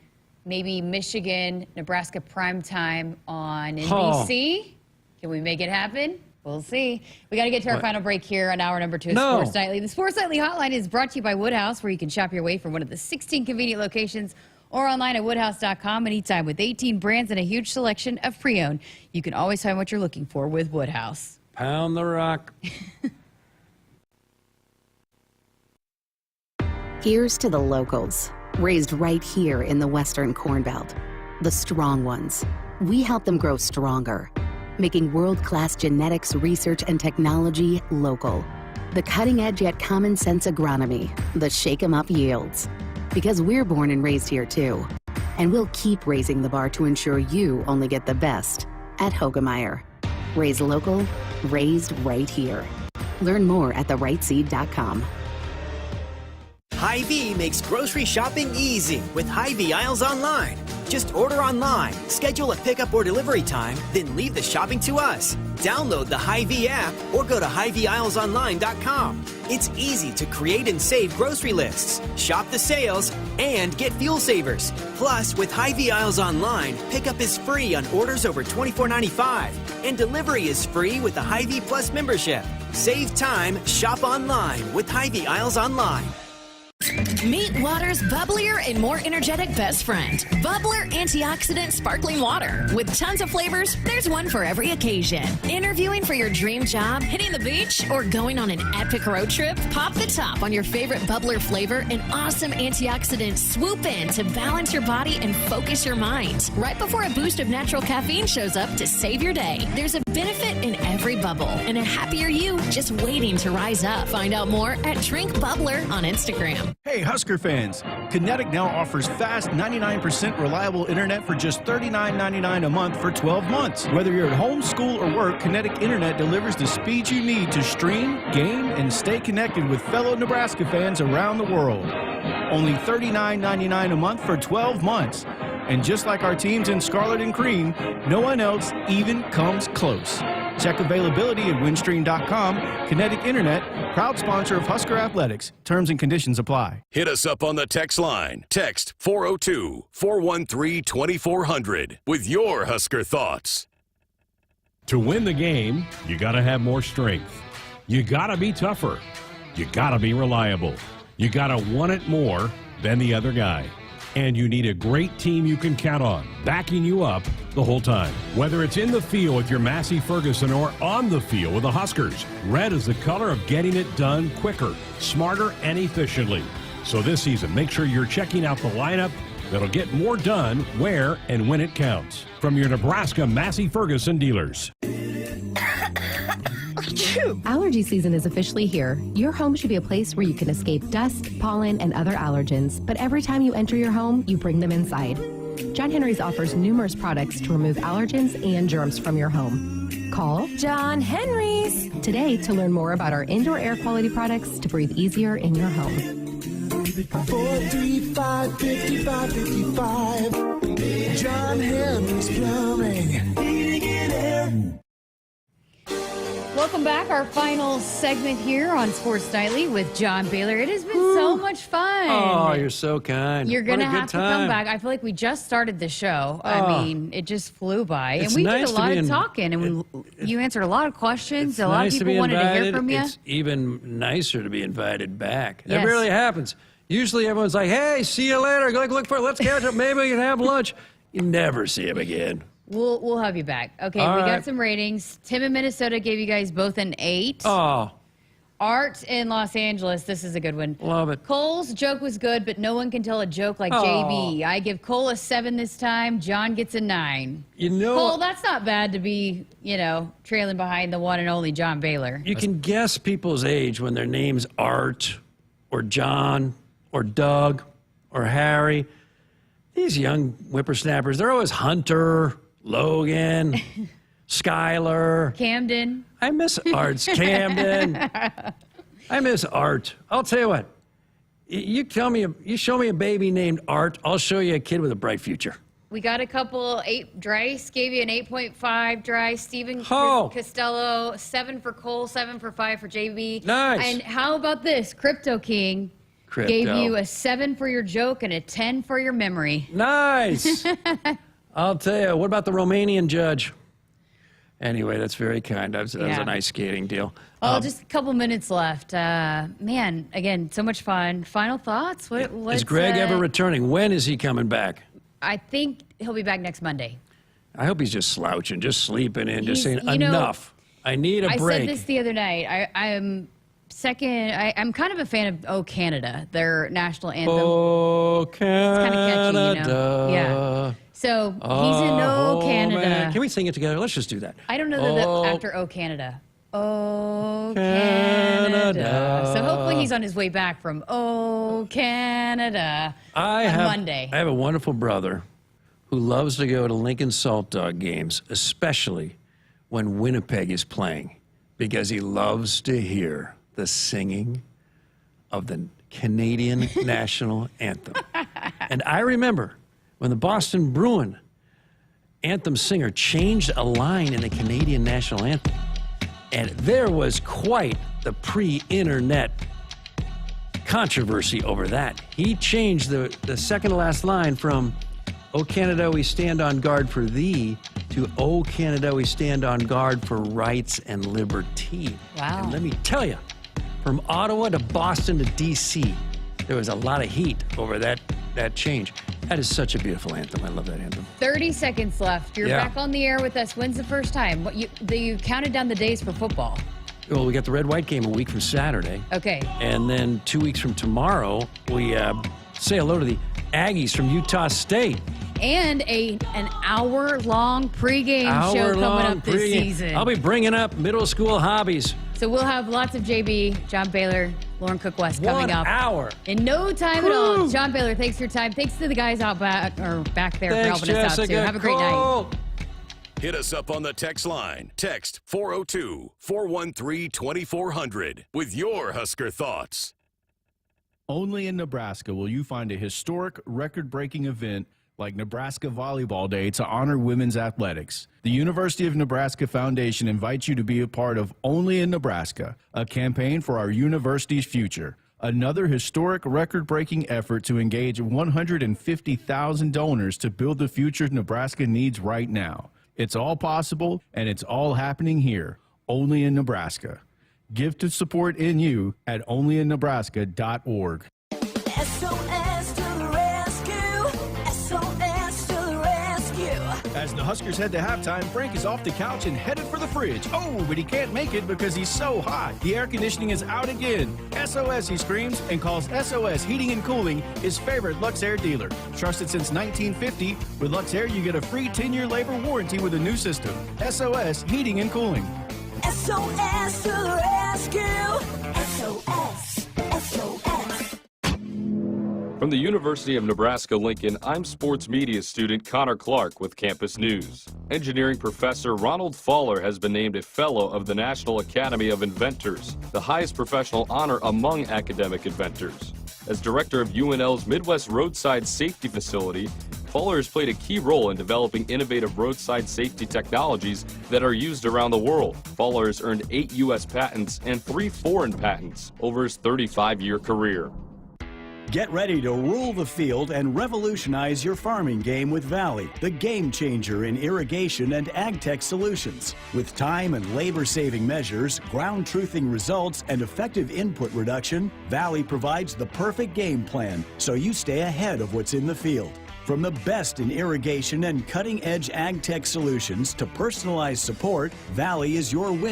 Michigan, Nebraska primetime on NBC. Can we make it happen? We'll see. We got to get to our final break here on hour number 2 of Sports Nightly. The Sports Nightly Hotline is brought to you by Woodhouse, where you can shop your way from one of the 16 convenient locations or online at woodhouse.com anytime. With 18 brands and a huge selection of pre-owned, you can always find what you're looking for with Woodhouse. Pound the rock. Here's to the locals, raised right here in the Western Corn Belt. The strong ones. We help them grow stronger, making world-class genetics research and technology local. The cutting-edge yet common-sense agronomy, the shake-em-up yields. Because we're born and raised here too. And we'll keep raising the bar to ensure you only get the best at Hogemeyer. Raised local, raised right here. Learn more at therightseed.com. Hy-Vee makes grocery shopping easy with Hy-Vee Aisles Online. Just order online, schedule a pickup or delivery time, then leave the shopping to us. Download the Hy-Vee app or go to HyVeeAislesOnline.com. It's easy to create and save grocery lists, shop the sales, and get fuel savers. Plus, with Hy-Vee Aisles Online, pickup is free on orders over $24.95, and delivery is free with the Hy-Vee Plus membership. Save time, shop online with Hy-Vee Aisles Online. Meet water's bubblier and more energetic best friend, Bubbler Antioxidant Sparkling Water. With tons of flavors, there's one for every occasion. Interviewing for your dream job, hitting the beach, or going on an epic road trip? Pop the top on your favorite Bubbler flavor and awesome antioxidants swoop in to balance your body and focus your mind. Right before a boost of natural caffeine shows up to save your day. There's a benefit in every bubble and a happier you just waiting to rise up. Find out more at Drink Bubbler on Instagram. Hey, Husker fans! Kinetic now offers fast 99% reliable internet for just $39.99 a month for 12 months. Whether you're at home, school, or work, Kinetic Internet delivers the speed you need to stream, game, and stay connected with fellow Nebraska fans around the world. Only $39.99 a month for 12 months. And just like our teams in scarlet and cream, no one else even comes close. Check availability at windstream.com. Kinetic Internet, proud sponsor of Husker Athletics. Terms and conditions apply. Hit us up on the text line. Text 402-413-2400 with your Husker thoughts. To win the game, you got to have more strength. You got to be tougher. You got to be reliable. You got to want it more than the other guy. And you need a great team you can count on, backing you up the whole time. Whether it's in the field with your Massey Ferguson or on the field with the Huskers, red is the color of getting it done quicker, smarter, and efficiently. So this season, make sure you're checking out the lineup that'll get more done where and when it counts. From your Nebraska Massey Ferguson dealers. Allergy season is officially here. Your home should be a place where you can escape dust, pollen, and other allergens, but every time you enter your home, you bring them inside. John Henry's offers numerous products to remove allergens and germs from your home. Call John Henry's today to learn more about our indoor air quality products to breathe easier in your home. 435-5555. John Henry's Plumbing. Heating and air. Welcome back. Our final segment here on Sports Nightly with John Baylor. It has been so much fun. Oh, you're so kind. You're going to What a have good to come time. back. I feel like we just started the show. Oh. I mean, it just flew by. And It's we nice did a to lot be of in- talking, and you answered a lot of questions. It's A lot nice of to people be wanted to hear invited. from you. It's even nicer to be invited back. Yes. That rarely happens. Usually everyone's like, hey, see you later. Look for it. Let's catch up. Maybe we can have lunch. You never see him again. We'll have you back. Okay, All we right. got some ratings. Tim in Minnesota gave you guys both an 8. Oh, Art in Los Angeles, this is a good one. love it. Cole's joke was good, but no one can tell a joke like Oh. JB. I give Cole a 7 this time. John gets a 9. You know, Cole, that's not bad to be, trailing behind the one and only John Baylor. you can guess people's age when their name's Art or John or Doug or Harry. These young whippersnappers, they're always Hunter, Logan, Skylar. Camden. I miss Art's Camden. I miss Art. I'll tell you what. You show me a baby named Art, I'll show you a kid with a bright future. We got a couple. Dryce gave you an 8.5. Dryce. Steven Oh. Costello, 7 for Cole, 7 for 5 for JB. Nice. And how about this? Crypto King Crypto. gave you a 7 for your joke and a 10 for your memory. Nice. I'll tell you. What about the Romanian judge? Anyway, that's very kind. That was Yeah. a nice skating deal. Oh, just a couple minutes left. Man, again, so much fun. Final thoughts? What's, is Greg ever returning? When is he coming back? I think he'll be back next Monday. I hope he's just slouching, just sleeping in, just He's- saying, you know, enough. I need a I break. said this the other night. I'm kind of a fan of "Oh Canada," their national anthem. Oh, It's kind of catchy, Canada. Yeah. So he's in "Oh Canada." Man. Can we sing it together? Let's just do that. I don't know the after "Oh Canada." Oh Canada. So hopefully he's on his way back from "Oh Canada" on Monday. I have a wonderful brother who loves to go to Lincoln Salt Dog games, especially when Winnipeg is playing, because he loves to hear the singing of the Canadian national anthem. And I remember when the Boston Bruin anthem singer changed a line in the Canadian national anthem, and there was quite the pre-internet controversy over that. He changed the second to last line from "O Canada, we stand on guard for thee" to "O Canada, we stand on guard for rights and liberty." Wow. And let me tell you, from Ottawa to Boston to D.C., there was a lot of heat over that change. That is such a beautiful anthem. I love that anthem. 30 seconds left. You're Yeah. back on the air with us. When's the first time? You counted down the days for football. Well, we got the red-white game a week from Saturday. Okay. And then 2 weeks from tomorrow, we say hello to the Aggies from Utah State. And an hour-long pregame show coming up this season. I'll be bringing up middle school hobbies. So we'll have lots of JB, John Baylor, Lauren Cook West coming 1 up. hour. In no time at all. John Baylor, thanks for your time. Thanks to the guys out back there Thanks, for helping us out too. Jessica Have a great night. Cole. Hit us up on the text line. Text 402-413-2400 with your Husker thoughts. Only in Nebraska will you find a historic, record-breaking event like Nebraska Volleyball Day to honor women's athletics. The University of Nebraska Foundation invites you to be a part of Only in Nebraska, a campaign for our university's future. Another historic, record-breaking effort to engage 150,000 donors to build the future Nebraska needs right now. It's all possible, and it's all happening here, only in Nebraska. Give to support in you at onlyinnebraska.org. SOS to the rescue. SOS to the rescue. As the Huskers head to halftime, Frank is off the couch and headed for the fridge. Oh, but he can't make it because he's so hot. The air conditioning is out again. SOS, he screams, and calls SOS Heating and Cooling his favorite Luxair dealer. Trusted since 1950, with Luxair you get a free 10-year labor warranty with a new system. SOS Heating and Cooling. SOS to the rescue. SOS. SOS. From the University of Nebraska-Lincoln, I'm sports media student Connor Clark with Campus News. Engineering professor Ronald Faller has been named a Fellow of the National Academy of Inventors, the highest professional honor among academic inventors. As director of UNL's Midwest Roadside Safety Facility, Faller has played a key role in developing innovative roadside safety technologies that are used around the world. Faller has earned 8 U.S. patents and 3 foreign patents over his 35-year career. Get ready to rule the field and revolutionize your farming game with Valley, the game changer in irrigation and ag tech solutions. With time and labor-saving measures, ground truthing results, and effective input reduction, Valley provides the perfect game plan so you stay ahead of what's in the field. From the best in irrigation and cutting-edge ag tech solutions to personalized support, Valley is your winner.